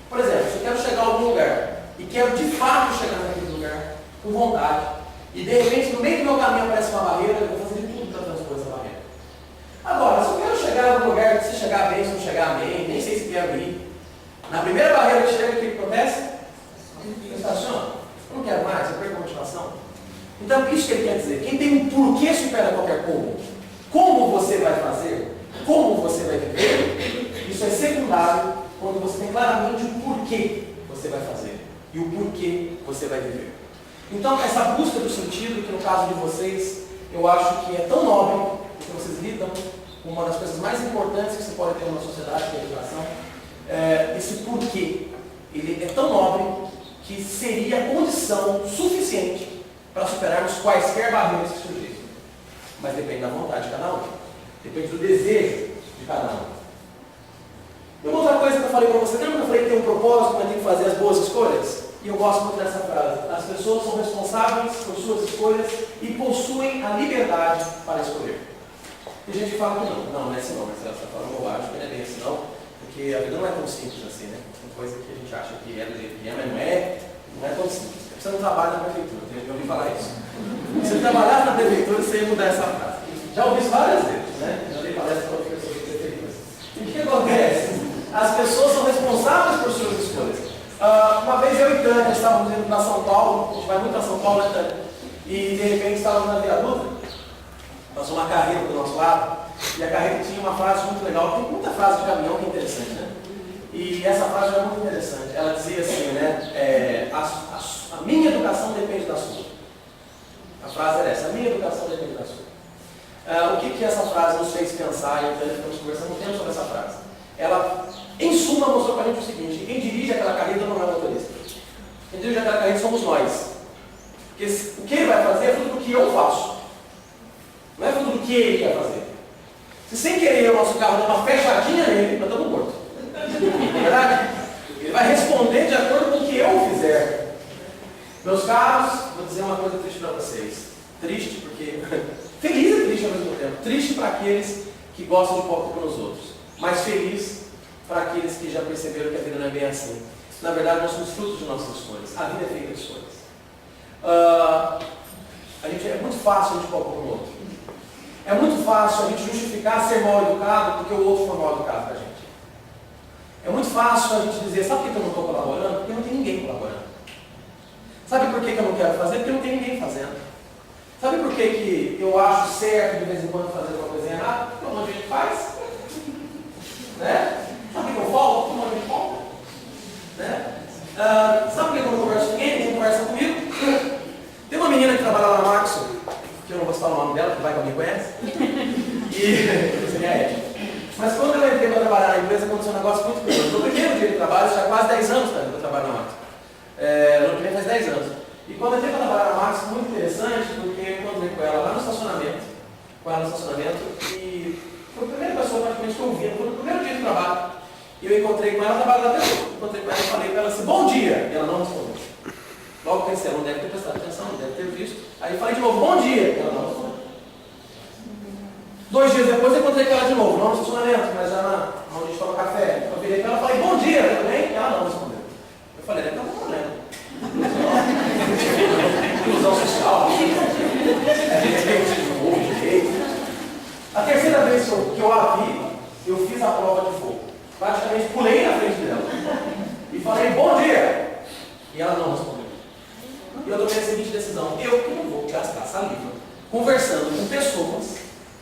Por exemplo, se eu quero chegar a algum lugar e quero de fato chegar naquele lugar com vontade, e de repente no meio do meu caminho aparece uma barreira, eu vou fazer de tudo para transpor essa barreira. Agora, se eu quero chegar a algum lugar, se chegar bem, se não chegar bem, nem sei se quero ir, na primeira barreira que chega, o que acontece? Eu estaciono. Eu não quero mais, eu perco a motivação. Então, isso que ele quer dizer. Quem tem um porquê supera qualquer como. Como você vai fazer, como você vai viver, isso é secundário quando você tem claramente o porquê você vai fazer e o porquê você vai viver. Então, essa busca do sentido, que no caso de vocês, eu acho que é tão nobre, porque vocês lidam com uma das coisas mais importantes que você pode ter numa sociedade, que é a educação, esse porquê, ele é tão nobre que seria condição suficiente para superarmos quaisquer barreiras que surgissem. Mas depende da vontade de cada um. Depende do desejo de cada um. E uma outra coisa que eu falei para você, lembra que eu falei que tem um propósito, mas tem que fazer as boas escolhas? E eu gosto muito dessa frase. As pessoas são responsáveis por suas escolhas e possuem a liberdade para escolher. Tem gente que fala que não é assim não, mas ela está falando bobagem, que não é bem assim não, porque a vida não é tão simples assim, né? Tem coisa que a gente acha que é do jeito que é, mas não é tão simples. Você não trabalha na prefeitura, eu ouvi falar isso. Se você trabalhasse na prefeitura, você ia mudar essa frase. Já ouvi isso várias vezes, né? Já dei palestra para outras pessoas de prefeituras. E o que acontece? As pessoas são responsáveis por suas escolhas. Uma vez eu e Tânia estávamos indo para São Paulo, a gente vai muito para São Paulo, né, Tânia? E de repente estávamos na viaduta, passou uma carreta do nosso lado, e a carreta tinha uma frase muito legal. Tem muita frase de caminhão que é interessante, né? E essa frase é muito interessante. Ela dizia assim, né? A minha educação depende da sua. A frase era essa: a minha educação depende da sua. O que essa frase nos fez pensar, e então estamos conversando um tempo sobre essa frase. Ela, em suma, mostrou para a gente o seguinte: quem dirige aquela carreta não é o motorista. Quem dirige aquela carreta somos nós. Porque o que ele vai fazer é fruto do que eu faço. Não é fruto do que ele quer fazer. Se sem querer o nosso carro der uma fechadinha nele, nós estamos mortos. Não é verdade? Ele vai responder de acordo com o que eu fizer. Meus caros, vou dizer uma coisa triste para vocês. Triste porque... feliz e triste ao mesmo tempo. Triste para aqueles que gostam de pôr nos outros. Mas feliz para aqueles que já perceberam que a vida não é bem assim. Na verdade, nós somos frutos de nossas escolhas. A vida é feita de escolhas. É muito fácil a gente pôr no outro. É muito fácil a gente justificar ser mal educado porque o outro foi mal educado para a gente. É muito fácil a gente dizer: sabe por que eu não estou colaborando? Porque não tem ninguém colaborando. Sabe por que eu não quero fazer? Porque não tem ninguém fazendo. Sabe por que eu acho certo de vez em quando fazer uma coisa errada? Porque um monte de gente faz. Né? Sabe por que eu folgo? Porque um monte de gente folga. Né? Sabe por que eu não converso com ninguém? Ninguém conversa comigo. Tem uma menina que trabalha lá na Maxo, que eu não vou citar o nome dela, que vai que alguém conhece. E seria a Ed. Mas quando eu entrei para trabalhar na empresa, aconteceu um negócio muito curioso. No primeiro dia de trabalho, já há quase 10 anos que eu trabalho na Maxo. No primeiro faz 10 anos. E quando eu entrei para trabalhar na Maxo, muito interessante, porque eu encontrei com ela lá no estacionamento. E foi a primeira pessoa praticamente que eu vi. Foi no primeiro dia de trabalho. E eu encontrei com ela, trabalhando até hoje. Encontrei com ela e falei para ela assim: bom dia! E ela não respondeu. Logo pensei, ela não deve ter prestado atenção, não deve ter visto. Aí eu falei de novo: bom dia! E ela não respondeu. 2 dias depois eu encontrei com ela de novo, não no estacionamento, mas já onde a gente toma café. Eu virei para ela e falei: bom dia, tudo bem? E ela não respondeu. Eu falei: deve ter algum problema. Inclusão social. A terceira vez que eu a vi, eu fiz a prova de fogo. Praticamente pulei na frente dela. E falei: bom dia! E ela não respondeu. E eu tomei a seguinte decisão: eu que não vou gastar saliva conversando com pessoas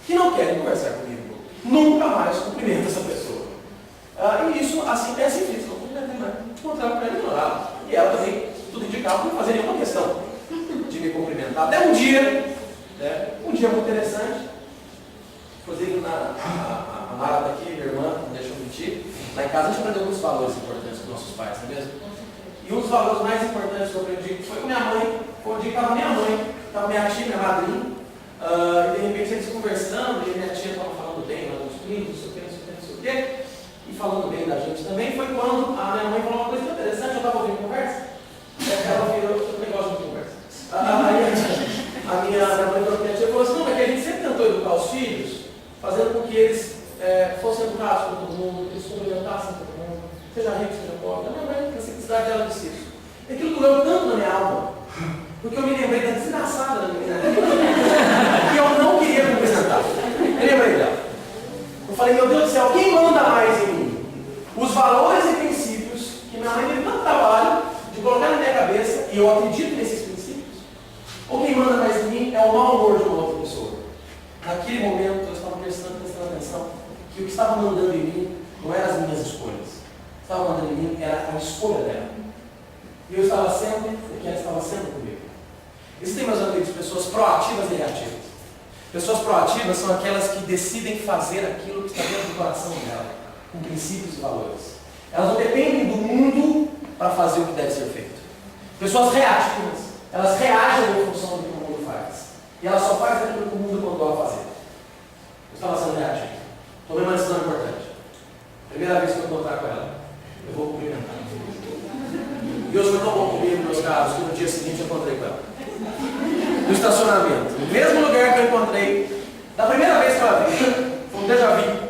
que não querem conversar comigo. nunca mais cumprimenta essa pessoa. E isso, assim, é assim fiz, não cumprimentei mais. Encontrava com ela e ignorava. E ela também, tudo indicava, não fazia nenhuma questão de me cumprimentar. Até um dia, né, muito interessante, inclusive a Mara está aqui, minha irmã, não deixa eu mentir, lá em casa a gente aprendeu alguns valores importantes com nossos pais, não é mesmo? E um dos valores mais importantes que eu aprendi foi com minha mãe. Foi um dia que estava minha mãe, estava minha tia, minha madrinha, e de repente eles conversando, e minha tia estava falando bem lá dos filhos, não sei o que, não sei o que, não sei o que, e falando bem da gente também. Foi quando a minha mãe falou uma coisa interessante, eu estava ouvindo conversa, ela virou, eu também gosto de conversa. Aí a minha mãe falou para minha tia, falou assim, não, é que a gente sempre tentou educar os filhos, fazendo com que eles fossem educados por todo mundo, que eles cumprimentassem todo mundo, seja rico, seja pobre. A minha mãe, na simplicidade dela, disse isso. E aquilo doeu tanto na minha alma, porque eu me lembrei da desgraçada da menina, que eu não queria cumprimentar. Eu lembrei dela. Eu falei, meu Deus do céu, quem manda mais em mim? Os valores e princípios que minha mãe teve tanto trabalho de colocar na minha cabeça, e eu acredito nesses princípios, ou quem manda mais em mim é o mau humor de uma outra pessoa. Naquele momento eu estava prestando atenção que o que estava mandando em mim não eram as minhas escolhas. O que estava mandando em mim era a escolha dela. E eu estava sendo o que ela estava sendo comigo. Existem, meus amigos, pessoas proativas e reativas. Pessoas proativas são aquelas que decidem fazer aquilo que está dentro do coração dela, com princípios e valores. Elas não dependem do mundo para fazer o que deve ser feito. Pessoas reativas, elas reagem em função do que o mundo faz. E ela só faz aquilo que o mundo mandou ela fazer. Eu estava sendo reativo. Tomei uma decisão importante. Primeira vez que eu encontrar com ela, eu vou cumprimentar. Deus foi tão bom comigo, meus caros, que no dia seguinte eu encontrei com ela. No estacionamento. No mesmo lugar que eu encontrei, da primeira vez que ela veio, foi um déjà vu.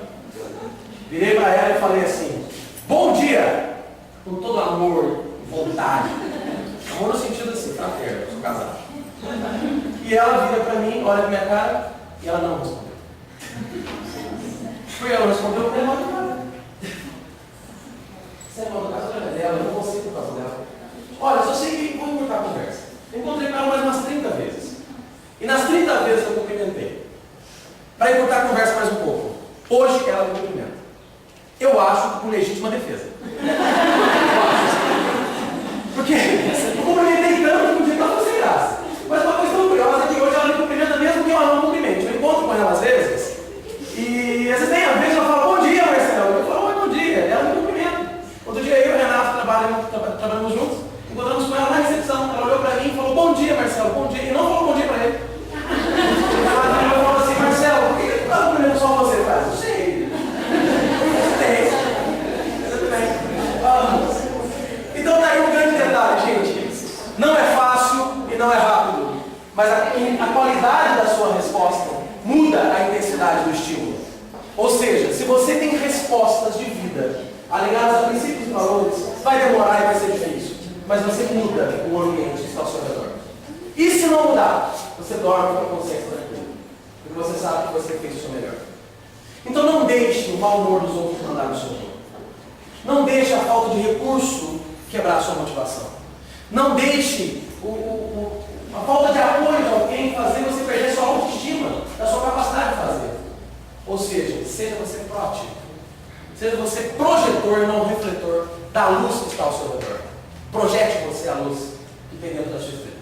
Virei para ela e falei assim, bom dia! Com todo amor, vontade. Amor no sentido assim, fraterno, eu sou casado. E ela vira para mim, olha para minha cara, e ela não respondeu. Porque ela não respondeu, eu falei, não, nada. Você é irmão do caso dela, eu não consigo por causa dela. Olha, só sei que vou encurtar a conversa. Eu encontrei com ela mais umas 30 vezes. E nas 30 vezes eu cumprimentei. Para encurtar a conversa mais um pouco. Hoje ela me cumprimenta. Eu acho com legítima defesa. Porque eu cumprimentei tanto que um dia estava sem graça. Mas uma questão curiosa é que hoje ela me cumprimenta mesmo que eu não cumprimente. Eu encontro com ela às vezes. E às vezes ela fala, bom dia, Marcelo. Eu falo, oi, bom dia. Ela me cumprimenta. Outro dia eu e o Renato trabalhamos juntos. Encontramos com ela na recepção. Ela olhou para mim e falou, bom dia, Marcelo, bom dia. E não falou bom dia para ele. Ela falou assim, Marcelo, por que ele está cumprimentando só você? Eu falei, não sei. Então tá aí um grande detalhe, gente. Não é fácil e não é rápido. Mas a qualidade da sua resposta muda a intensidade do estímulo. Ou seja, se você tem respostas de vida alinhadas a princípios e valores, vai demorar e vai ser difícil. Mas você muda o ambiente que está ao seu redor. E se não mudar, você dorme com a consciência tranquila. Porque você sabe que você fez o seu melhor. Então não deixe o mau humor dos outros mandar no seu humor. Não deixe a falta de recurso quebrar a sua motivação. Não deixe a falta de apoio de alguém fazer você perder sua autoestima, da sua capacidade de fazer. Ou seja você proativo. Seja você projetor, não refletor, da luz que está ao seu redor. Projete você a luz que tem dentro da sua vida.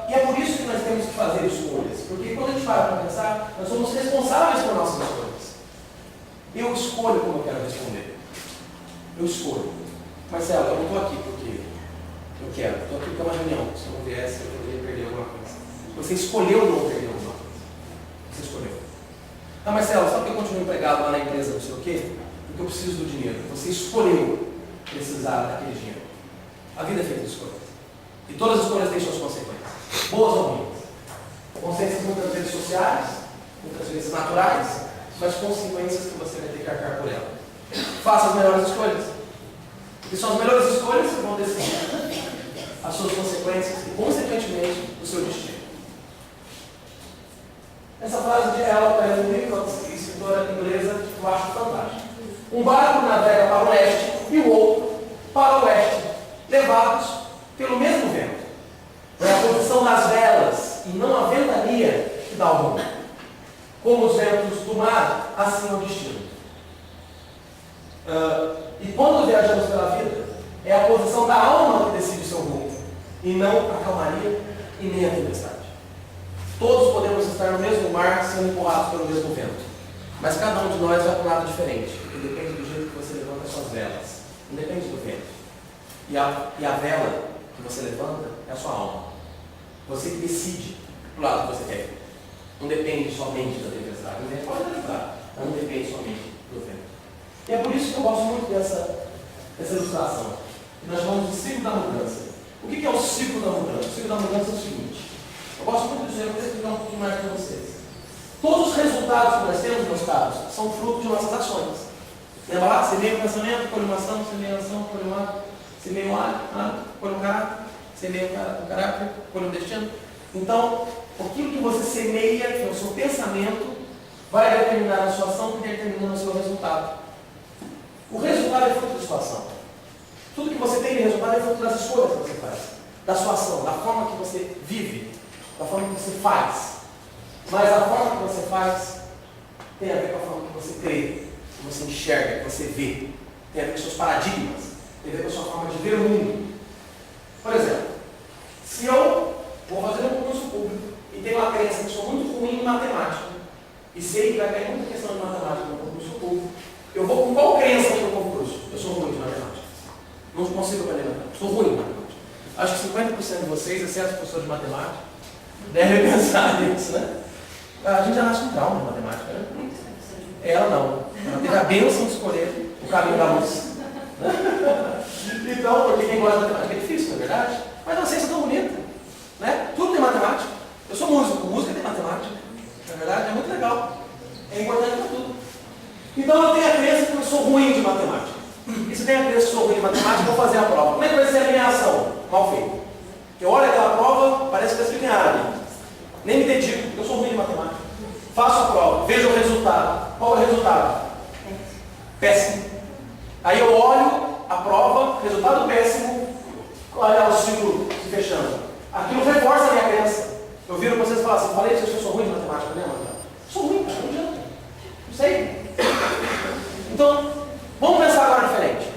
E é por isso que nós temos que fazer escolhas. Porque quando a gente para pensar, nós somos responsáveis por nossas escolhas. Eu escolho como eu quero responder. Eu escolho. Marcelo, eu não estou aqui porque eu quero. Estou aqui porque é uma reunião. Se eu não viesse, eu poderia perder alguma coisa. Você escolheu não perder alguma coisa. Você escolheu. Ah, Marcelo, sabe que eu continuo empregado lá na empresa, não sei o quê? Porque eu preciso do dinheiro. Você escolheu precisar daquele dinheiro. A vida é feita de escolhas. E todas as escolhas têm suas consequências. Boas ou ruins. Consequências muitas vezes sociais, muitas vezes naturais, mas consequências que você vai ter que arcar por ela. Faça as melhores escolhas. Porque são as melhores escolhas que vão decidir as suas consequências e, consequentemente, o seu destino. Essa frase de ela está no livro, uma escritora inglesa, que eu acho fantástica. Um barco navega para o leste e o outro para o oeste, levados pelo mesmo vento. É a posição das velas e não a ventania que dá o rumo. Como os ventos do mar, assim é o destino. E quando viajamos pela vida, é a posição da alma que decide o seu rumo, e não a calmaria e nem a tempestade. Todos podemos estar no mesmo mar sendo empurrados pelo mesmo vento, mas cada um de nós vai para um lado diferente, porque depende do jeito que você levanta as suas velas, não depende do vento. E a vela que você levanta é a sua alma. Você que decide para o lado que você quer. Não depende somente da tempestade. O vento pode levar, mas não depende somente do vento. E é por isso que eu gosto muito dessa ilustração. Nós chamamos de ciclo da mudança. O que é o ciclo da mudança? O ciclo da mudança é o seguinte. Eu gosto muito disso, eu vou explicar um pouquinho mais para vocês. Todos os resultados que nós temos, meus caros, são fruto de nossas ações. Lembra lá? Semeia o pensamento, colhe uma ação, semeia a ação, colhe um ato, semeia um ato, colhe um caráter, semeia o caráter, colhe um destino. Então, aquilo que você semeia, que é o seu pensamento, vai determinar a sua ação, que determina o seu resultado. O resultado é fruto da sua ação. Tudo que você tem de resultado é fruto das escolhas que você faz, da sua ação, da forma que você vive, da forma que você faz. Mas a forma que você faz tem a ver com a forma que você crê, que você enxerga, que você vê. Tem a ver com os seus paradigmas, tem a ver com a sua forma de ver o mundo. Por exemplo, se eu vou fazer um concurso público e tenho uma crença que sou muito ruim em matemática, e sei que vai cair muita questão de matemática no concurso público, eu vou com qual crença no concurso? Eu sou ruim de matemática. Não consigo aprender matemática. Sou ruim de matemática. Acho que 50% de vocês, exceto os professores de matemática, devem pensar nisso, né? A gente já nasce com trauma de matemática, né? Ela não. Ela teve a bênção de escolher o caminho da luz. Então, porque quem gosta de matemática é difícil, não é verdade? Mas a ciência é tão bonita, né? Tudo tem matemática. Eu sou músico, música tem matemática. Na verdade, é muito legal. É importante para tudo. Então eu tenho a crença que eu sou ruim de matemática. E se eu tenho a crença que eu sou ruim de matemática, eu vou fazer a prova. Como é que vai ser a minha ação? Mal feita. Eu olho aquela prova, parece que está escrito errado. Nem me dedico, porque eu sou ruim de matemática. Faço a prova, vejo o resultado. Qual é o resultado? Péssimo. Aí eu olho a prova, resultado péssimo, olha o ciclo se fechando. Aquilo reforça a minha crença. Eu viro para vocês e falo assim, falei que eu sou ruim de matemática, né, mano? Sou ruim, cara, não adianta. Não sei. Então, vamos pensar agora diferente.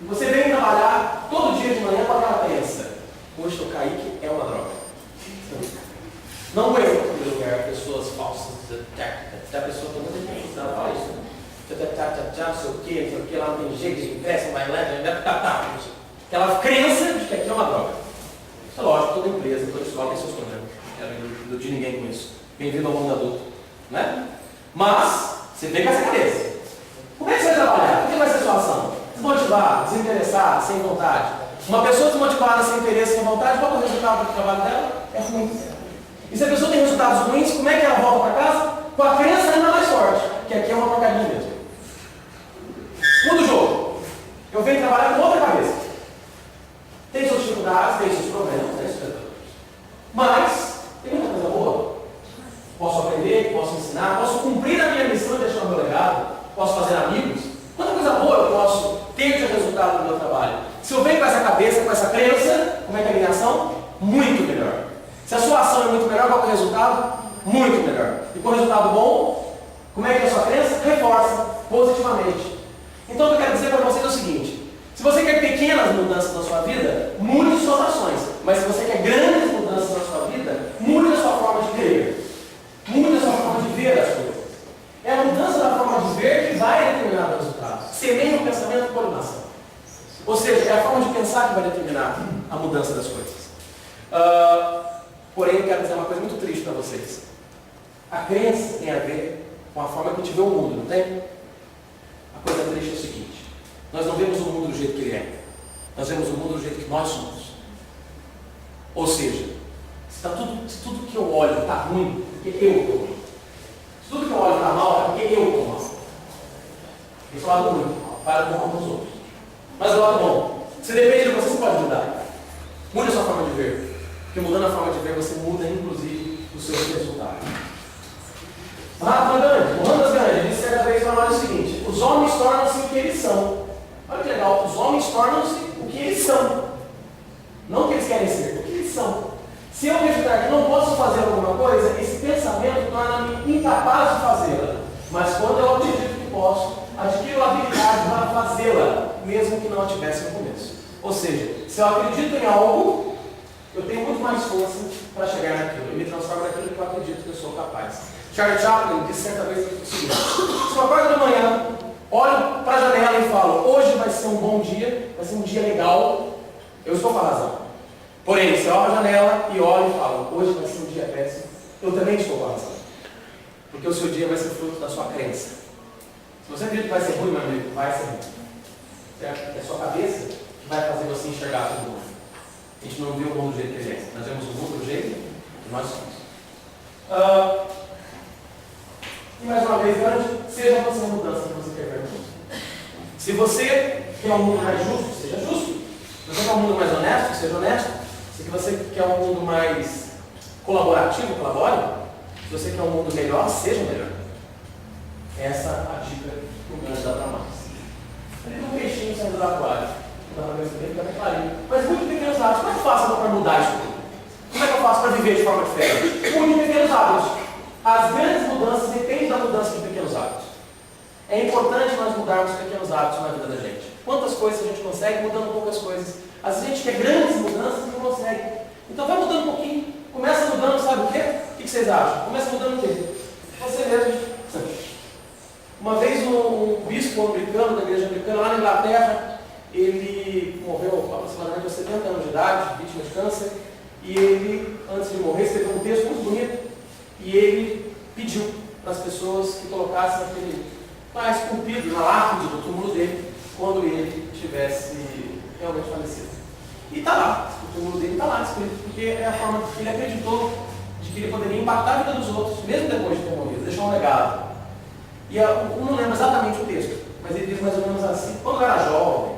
Você vem trabalhar todo dia de manhã com aquela crença. Hoje o Kaique é uma droga. Não conheço em primeiro lugar pessoas falsas. A pessoa toda muito ela fala isso. Não sei o que, lá não tem jeito, de cresce, vai lá, aquela crença de que aqui é uma droga. É lógico, toda empresa, toda escola tem seus problemas. Não quero iludir ninguém com isso. Bem-vindo ao mundo adulto. Né? Mas, você vem com essa cabeça. Como é que você vai trabalhar? O que vai ser a sua ação? Desmotivar, desinteressar, sem vontade. Uma pessoa desmotivada, sem interesse, sem vontade, qual é o resultado do trabalho dela? É ruim. E se a pessoa tem resultados ruins, como é que ela volta para casa? Com a crença ainda mais forte, que aqui é uma porcaria mesmo. Muda o jogo. Eu venho trabalhar com outra cabeça. Tem suas dificuldades, tem seus problemas, tem seus problemas. Mas, tem muita coisa boa. Posso aprender, posso ensinar, posso cumprir a minha missão e deixar o meu legado, posso fazer amigos. Quanta coisa boa eu posso ter de resultado do meu trabalho. Se eu venho com essa cabeça, com essa crença, como é que é a minha ação? Muito melhor. Se a sua ação é muito melhor, qual é o resultado? Muito melhor. E com resultado bom, como é que é a sua crença? Reforça positivamente. Então o que eu quero dizer para vocês é o seguinte: se você quer pequenas mudanças na sua vida, mude suas ações. Mas se você quer grandes mudanças na sua vida, mude a sua forma de crer. Mude a sua forma de ver as coisas. É a mudança da forma de ver que vai determinar o resultado. Semeia o pensamento por uma ação. Ou seja, é a forma de pensar que vai determinar a mudança das coisas. Porém, eu quero dizer uma coisa muito triste para vocês. A crença tem a ver com a forma que a gente vê o mundo, não tem? A coisa triste é o seguinte: nós não vemos o mundo do jeito que ele é. Nós vemos o mundo do jeito que nós somos. Ou seja, se tudo que eu olho está ruim, é porque eu estou ruim. Se tudo que eu olho está mal, é porque eu estou mal. Esse é o lado ruim, para com os outros. Mas o lado bom, se depende de você, você pode mudar. Mude a sua forma de ver. Porque mudando a forma de ver, você muda inclusive os seus resultados. Mahatma Gandhi, Mohandas Gandhi, disse certa vez para nós o seguinte: os homens tornam-se o que eles são. Olha que legal, os homens tornam-se o que eles são. Não o que eles querem ser, o que eles são. Se eu acreditar que não posso fazer alguma coisa, esse pensamento torna-me incapaz de fazê-la. Mas quando eu acredito que posso, adquiro a habilidade para fazê-la, mesmo que não a tivesse no começo. Ou seja, se eu acredito em algo, eu tenho muito mais força para chegar naquilo. Eu me transformo naquilo que eu acredito que eu sou capaz. Charles Chaplin disse certa vez o seguinte: se eu acordo de manhã, olho para a janela e falo, hoje vai ser um bom dia, vai ser um dia legal, eu estou com a razão. Porém, se eu abro a janela e olho e falo, hoje vai ser um dia péssimo, eu também estou com a razão. Porque o seu dia vai ser fruto da sua crença. Se você acredita que vai ser ruim, meu amigo, vai ser ruim. Certo? É a sua cabeça que vai fazer você enxergar todo mundo. A gente não vê o mundo do jeito que ele é. Nós vemos o mundo do jeito que nós somos. E mais uma vez, seja você a mudança que você quer ver no mundo. Se você quer um mundo mais justo, seja justo. Se você quer um mundo mais honesto, seja honesto. Se você quer um mundo mais colaborativo, colabore. Se você quer um mundo melhor, seja melhor. Essa é a dica que o grande dá para nós. Ali tem um peixinho saindo do aquário. Não dá para perceber, fica bem clarinho. Mas muito pequenos hábitos. Como é que eu faço para mudar isso tudo? Como é que eu faço para viver de forma diferente? Muito pequenos hábitos. As grandes mudanças dependem da mudança de pequenos hábitos. É importante nós mudarmos pequenos hábitos na vida da gente. Quantas coisas a gente consegue mudando poucas coisas? Às vezes a gente quer grandes mudanças e não consegue. Então vai mudando um pouquinho. Começa mudando, sabe o quê? O que vocês acham? Começa mudando o quê? Você mesmo. Uma vez um bispo americano, da igreja americana, lá na Inglaterra, ele morreu aproximadamente aos 70 anos de idade, vítima de câncer, e ele, antes de morrer, escreveu um texto muito bonito, e ele pediu para as pessoas que colocassem aquele esculpido na lápide do túmulo dele, quando ele tivesse realmente falecido. E está lá, o túmulo dele está lá escrito, porque é a forma que ele acreditou de que ele poderia impactar a vida dos outros, mesmo depois de ter morrido, deixar um legado. E eu não lembro exatamente o texto, mas ele diz mais ou menos assim: quando eu era jovem,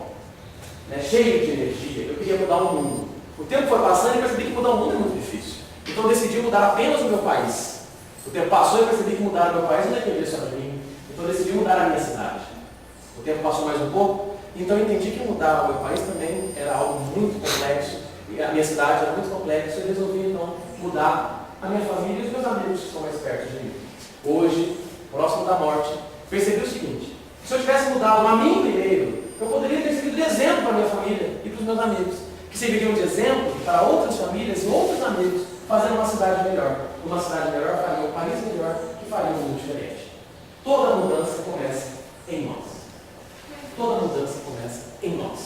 cheio de energia, eu queria mudar o mundo. O tempo foi passando e eu percebi que mudar o mundo é muito difícil. Então eu decidi mudar apenas o meu país. O tempo passou e eu percebi que mudar o meu país não dependia só de mim. Então eu decidi mudar a minha cidade. O tempo passou mais um pouco, então eu entendi que mudar o meu país também era algo muito complexo. E a minha cidade era muito complexa. Eu resolvi então mudar a minha família e os meus amigos que estão mais perto de mim. Hoje, próximo da morte, percebi o seguinte: se eu tivesse mudado a mim primeiro, eu poderia ter servido de exemplo para a minha família e para os meus amigos, que serviriam de exemplo para outras famílias e outros amigos, fazendo uma cidade melhor. Uma cidade melhor faria um país melhor, que faria um mundo diferente. Toda mudança começa em nós. Toda mudança começa em nós.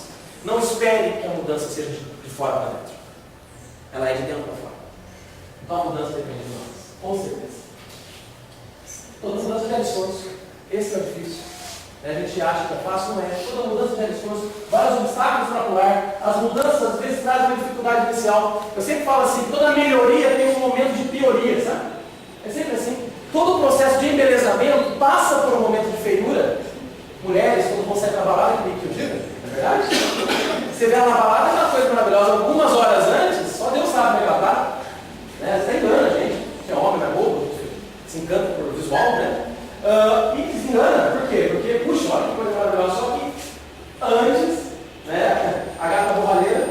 Não espere que a mudança seja de fora para dentro. Ela é de dentro para fora. Então a mudança depende de nós, com certeza. Toda mudança gera esforço. Esse é o difícil. A gente acha que é fácil, não é. Toda mudança gera esforço. Vários obstáculos para pular. As mudanças às vezes trazem uma dificuldade inicial. Eu sempre falo assim: toda melhoria tem um momento de pioria, sabe? É sempre assim. Todo o processo de embelezamento passa por um momento de feiura. Mulheres, quando vão sair para a balada, que eu digo, não é verdade? Você vê ela na balada, é uma coisa maravilhosa. Algumas horas antes, só Deus sabe como é que ela está. Você está engana a gente. Que é homem, não é bobo. Se encanta pelo visual, né? E desengana, por quê? Porque, puxa, olha que coisa maravilhosa, só que antes, a gata borralheira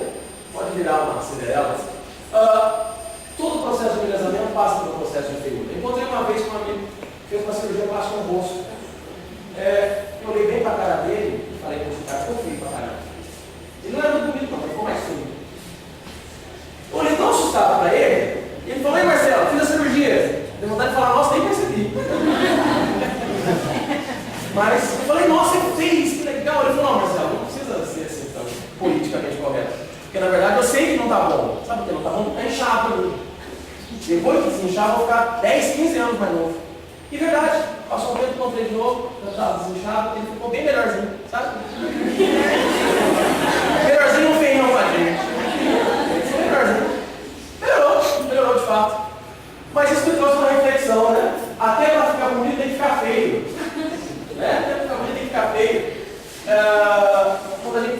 pode virar uma Cinderela. Todo o processo de embelezamento passa pelo processo de feiura. Encontrei uma vez com um amigo que fez uma cirurgia plástica no rosto. Eu olhei bem para a cara dele e falei: esse cara ficou feio para caramba. Ele não era muito bonito, não, ele ficou mais feio. Eu olhei tão assustado para ele, e ele falou: ei, Marcelo, fiz a cirurgia. Deu vontade de falar: nossa, nem percebi. Mas eu falei: nossa, você fez, que legal. Ele falou: não, Marcelo, não precisa ser assim tão politicamente correto. Porque na verdade eu sei que não está bom. Sabe por que não está bom? É inchado. Depois que se inchar, eu vou ficar 10, 15 anos mais novo. E verdade, passou um tempo, encontrei de novo, já estava desinchado, ele ficou bem melhorzinho, sabe? Melhorzinho não fez não com a gente. Ele ficou melhorzinho. Melhorou de fato. Mas isso me trouxe uma reflexão, né? Até para ficar bonito tem que ficar feio. Até para ficar bonito tem que ficar feio.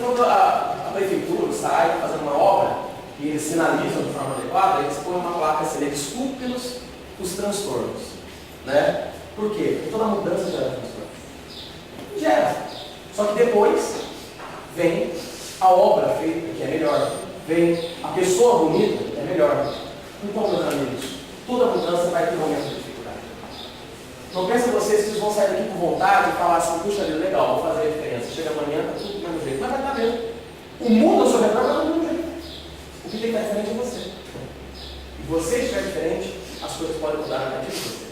Quando a prefeitura sai fazendo uma obra e eles sinalizam de forma adequada, eles põem uma placa assim: desculpe-nos os transtornos. Né? Por quê? Porque toda mudança gera transtorno. Gera. Só que depois vem a obra feita, que é melhor. Vem a pessoa bonita, que é melhor. Então, meus amigos, toda mudança vai ter um momento de dificuldade. Não pensem vocês que vocês vão sair daqui com vontade e falar assim, puxa, legal, vou fazer a diferença. Chega amanhã, tá tudo do mesmo jeito. Mas vai estar mesmo. O mundo ao seu redor vai estar do mesmo jeito. O que tem que estar diferente é você. E você estiver diferente, as coisas podem mudar na vida de você.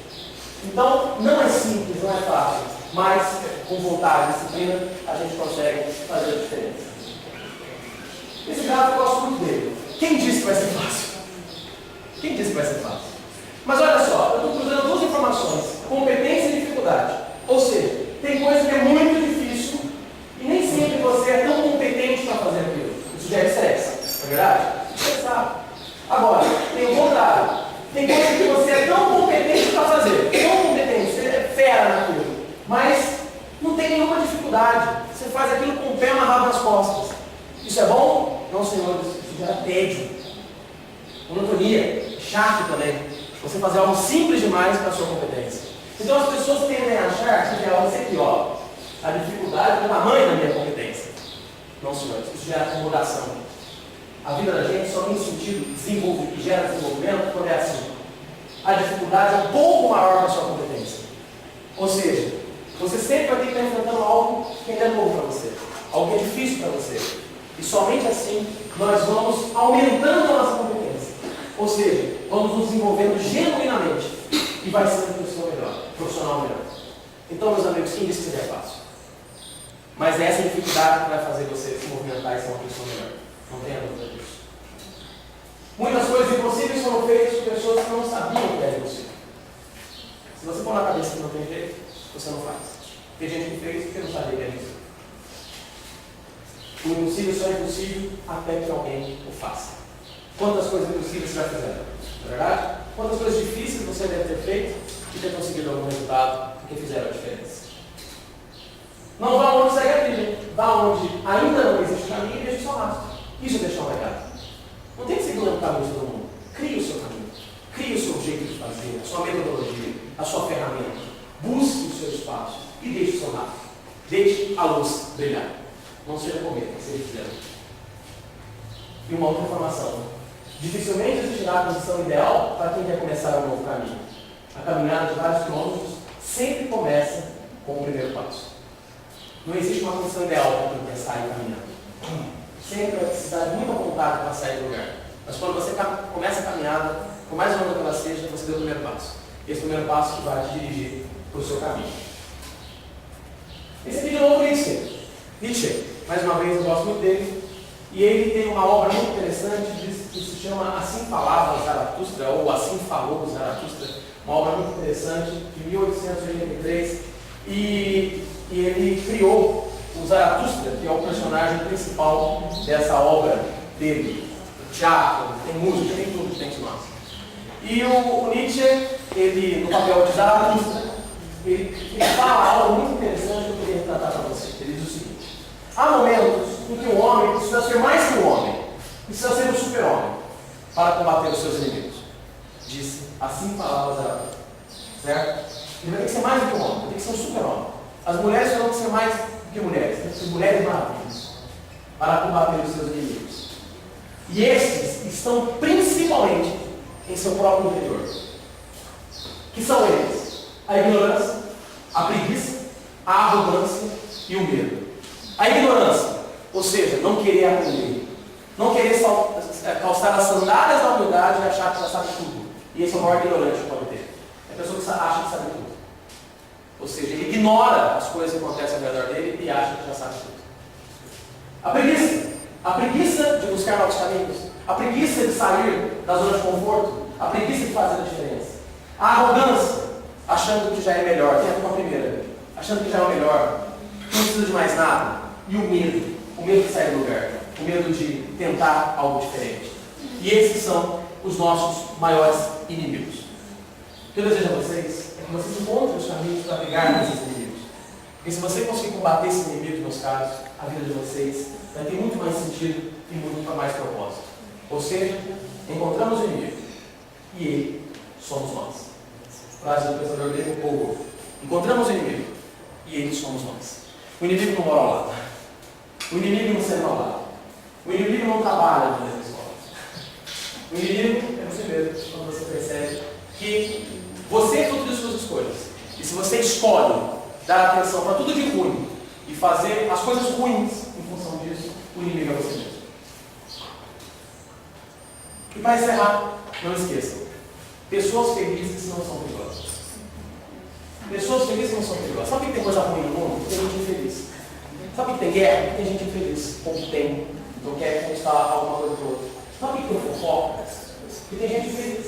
Então, não é simples, não é fácil, mas com vontade e disciplina, a gente consegue fazer a diferença. Esse gráfico eu gosto muito dele. Quem disse que vai ser fácil? Quem disse que vai ser fácil? Mas olha só, eu estou cruzando duas informações: competência e dificuldade. Ou seja, tem coisa que é muito difícil e nem sempre você é tão competente para fazer aquilo. Isso gera estresse, não é verdade? Você sabe. Agora, tem o contrário. Tem coisa que você é tão competente para fazer, tão competente, você é fera naquilo, mas não tem nenhuma dificuldade. Você faz aquilo com o pé amarrado nas costas. Isso é bom? Não, senhores, isso gera tédio, monotonia, chato também. Você fazer algo simples demais para a sua competência. Então as pessoas tendem a achar que é algo sempre, ó, a dificuldade é o tamanho da minha competência. Não, senhores, isso gera acomodação. A vida da gente só tem sentido desenvolver e gera desenvolvimento quando é assim. A dificuldade é um pouco maior que a sua competência. Ou seja, você sempre vai ter que estar enfrentando algo que ainda é novo para você, algo que é difícil para você. E somente assim nós vamos aumentando a nossa competência. Ou seja, vamos nos desenvolvendo genuinamente e vai ser uma pessoa melhor, profissional melhor. Então, meus amigos, quem disse que seria fácil? Mas é essa dificuldade que vai fazer você se movimentar e ser uma pessoa melhor. Não tenha dúvida disso. Muitas coisas impossíveis foram feitas por pessoas que não sabiam que era impossível. Se você pôr na cabeça que não tem jeito, você não faz. Tem gente que fez porque não sabia que era isso. O impossível só é impossível até que alguém o faça. Quantas coisas impossíveis você já fizeram? Não é verdade? Quantas coisas difíceis você deve ter feito e ter conseguido algum resultado que fizeram a diferença? Não vá onde segue a trilha. Vá onde ainda não existe caminho e deixe o seu rastro. Isso é deixar um legado. Não tem que seguir o caminho de todo mundo. Crie o seu caminho. Crie o seu jeito de fazer, a sua metodologia, a sua ferramenta. Busque o seu espaço e deixe o seu rastro. Deixe a luz brilhar. Não seja cometa, seja fiel. E uma outra informação. Dificilmente existirá a condição ideal para quem quer começar um novo caminho. A caminhada de vários quilômetros sempre começa com o primeiro passo. Não existe uma condição ideal para quem quer sair caminhando. Sempre vai precisar de muita vontade para sair do lugar. Mas quando você começa a caminhada, por mais longa que ela seja, você deu o primeiro passo. Esse primeiro passo que vai te dirigir para o seu caminho. Esse aqui de novo Nietzsche. Nietzsche, mais uma vez eu gosto muito dele. E ele tem uma obra muito interessante que se chama Assim Falava Zaratustra, ou Assim Falou Zaratustra. Uma obra muito interessante, de 1883. E ele criou o Zaratustra, que é o personagem principal dessa obra dele. O teatro, tem música, tem tudo que tem que nós. E o Nietzsche, ele, no papel de Zaratustra, ele fala algo muito interessante que eu queria tratar para você. Ele diz o seguinte: há momentos em que o homem precisa ser mais que um homem, precisa ser um super-homem para combater os seus inimigos. Disse, assim falava Zaratustra. Certo? Ele vai ter que ser mais do que um homem, vai ter que ser um super-homem. As mulheres terão que ser mais do que mulheres, tem que ser mulheres maravilhosas para combater os seus inimigos. E esses estão principalmente em seu próprio interior. Que são eles? A ignorância, a preguiça, a arrogância e o medo. A ignorância, ou seja, não querer aprender, não querer calçar as sandálias da humildade e achar que já sabe tudo. E esse é o maior ignorante que pode ter. É a pessoa que acha que sabe tudo. Ou seja, ele ignora as coisas que acontecem ao redor dele e acha que já sabe tudo. A preguiça de buscar novos caminhos, a preguiça de sair da zona de conforto, a preguiça de fazer a diferença. A arrogância, achando que já é melhor, tem a ver com a primeira, achando que já é o melhor, que não precisa de mais nada. E o medo de sair do lugar, o medo de tentar algo diferente. E esses são os nossos maiores inimigos. O que eu desejo a vocês é que vocês encontrem os caminhos para brigar com esses inimigos. Porque se você conseguir combater esses inimigos, meus caros, a vida de vocês vai ter muito mais sentido e muito mais propósito. Ou seja, encontramos o inimigo e ele somos nós. Frase do pensador grego Paul Wolff. Encontramos o inimigo e ele somos nós. O inimigo não mora ao lado. O inimigo não serve ao lado. O inimigo não trabalha na escola. O inimigo é primeiro, quando você percebe que você é fruto das suas escolhas. E se você escolhe dar atenção para tudo de ruim e fazer as coisas ruins em função disso, o inimigo é você mesmo. E para encerrar, não esqueçam, pessoas felizes não são perigosas. Pessoas felizes não são perigosas. Sabe que tem coisa ruim no mundo? Tem gente infeliz. Sabe que tem guerra? Tem gente infeliz. Ou que tem, não quer conquistar alguma coisa do outro. Sabe que tem fofoca? Porque tem gente infeliz.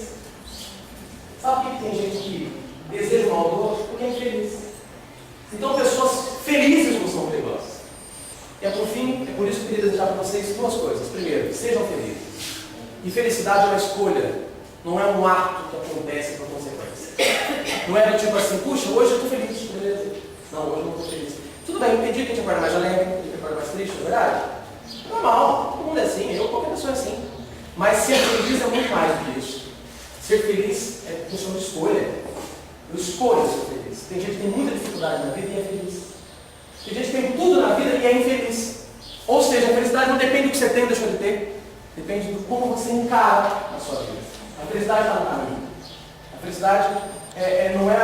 Sabe que tem gente que deseja o mal do outro? Porque é infeliz. Então pessoas felizes não são perigosas. E por fim, é por isso que eu queria desejar para vocês duas coisas. Primeiro, sejam felizes. E felicidade é uma escolha, não é um ato que acontece por consequência. Não é do tipo assim, puxa, hoje eu estou feliz, beleza? Não, hoje eu não estou feliz. Tudo bem, tem dia que a gente acorda mais alegre, tem dia que acorda mais triste, não é verdade? Normal, todo mundo é assim, qualquer pessoa é assim. Mas ser feliz é muito mais do que isso. Ser feliz é questão de escolha. Eu escolho ser feliz. Tem gente que tem muita dificuldade na vida e é feliz. Tem gente que tem tudo na vida e é infeliz. Ou seja, a felicidade não depende do que você tem ou deixou de ter. Depende de como você encara a sua vida. A felicidade está no caminho. A felicidade não é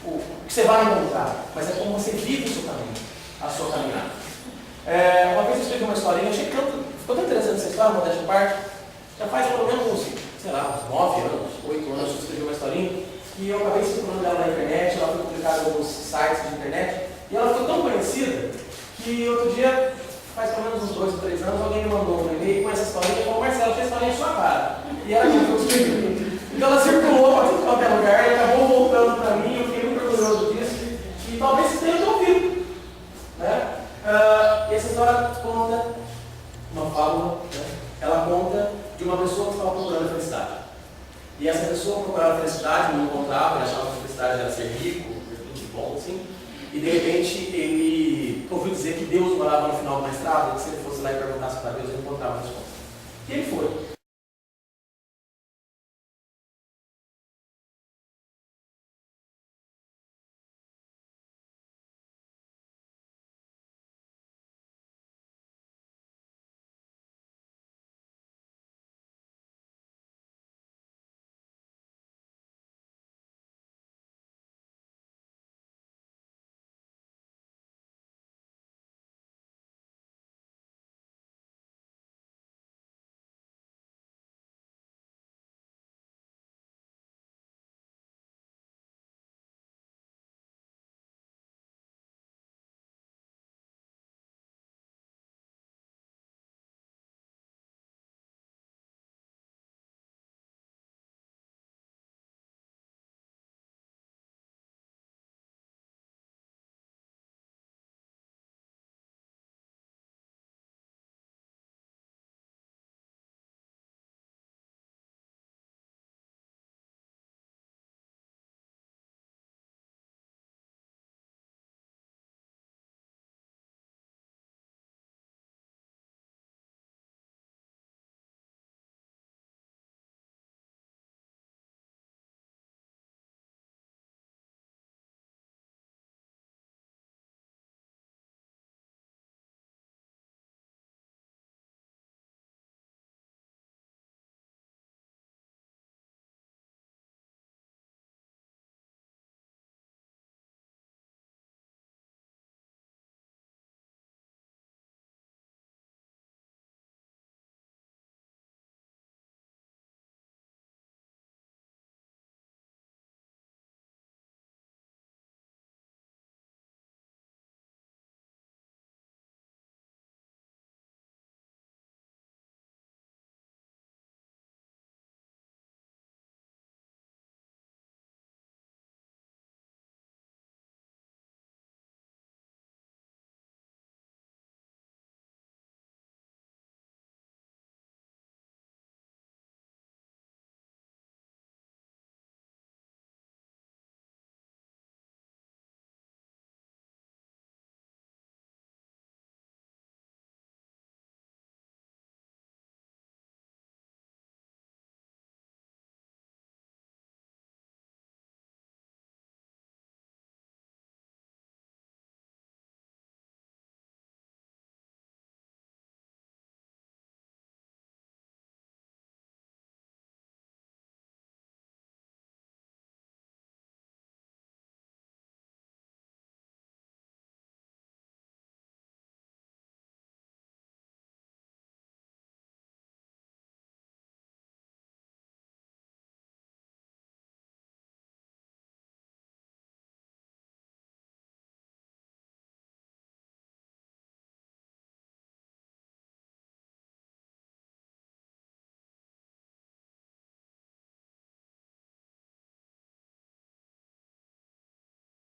o que você vai encontrar, mas é como você vive o seu caminho, a sua caminhada. Uma vez eu escrevi uma historinha, achei que ficou tão interessante essa história, modéstia à parte. Já faz pelo menos uns, sei lá, uns 9 anos, 8 anos que eu escrevi uma historinha, e eu acabei circulando dela na internet, ela foi publicada em alguns sites de internet, e ela ficou tão conhecida que outro dia, faz pelo menos uns 2 ou 3 anos, alguém me mandou um e-mail com essa historinha e falou: Marcelo, tinha historinha em sua cara. E ela me escreveu. Então ela circulou para tudo quanto é lugar e acabou voltando para mim, eu fiquei muito orgulhoso disso, e talvez vocês tenham ouvido. Né? E essa história conta uma fábula, né? Ela conta de uma pessoa que estava procurando a felicidade. E essa pessoa procurava a felicidade, não encontrava, ele achava que a felicidade era ser rico, tudo bom, assim. E de repente ele ouviu dizer que Deus morava no final de uma estrada, e que se ele fosse lá e perguntasse para Deus, ele encontrava as respostas. E ele foi.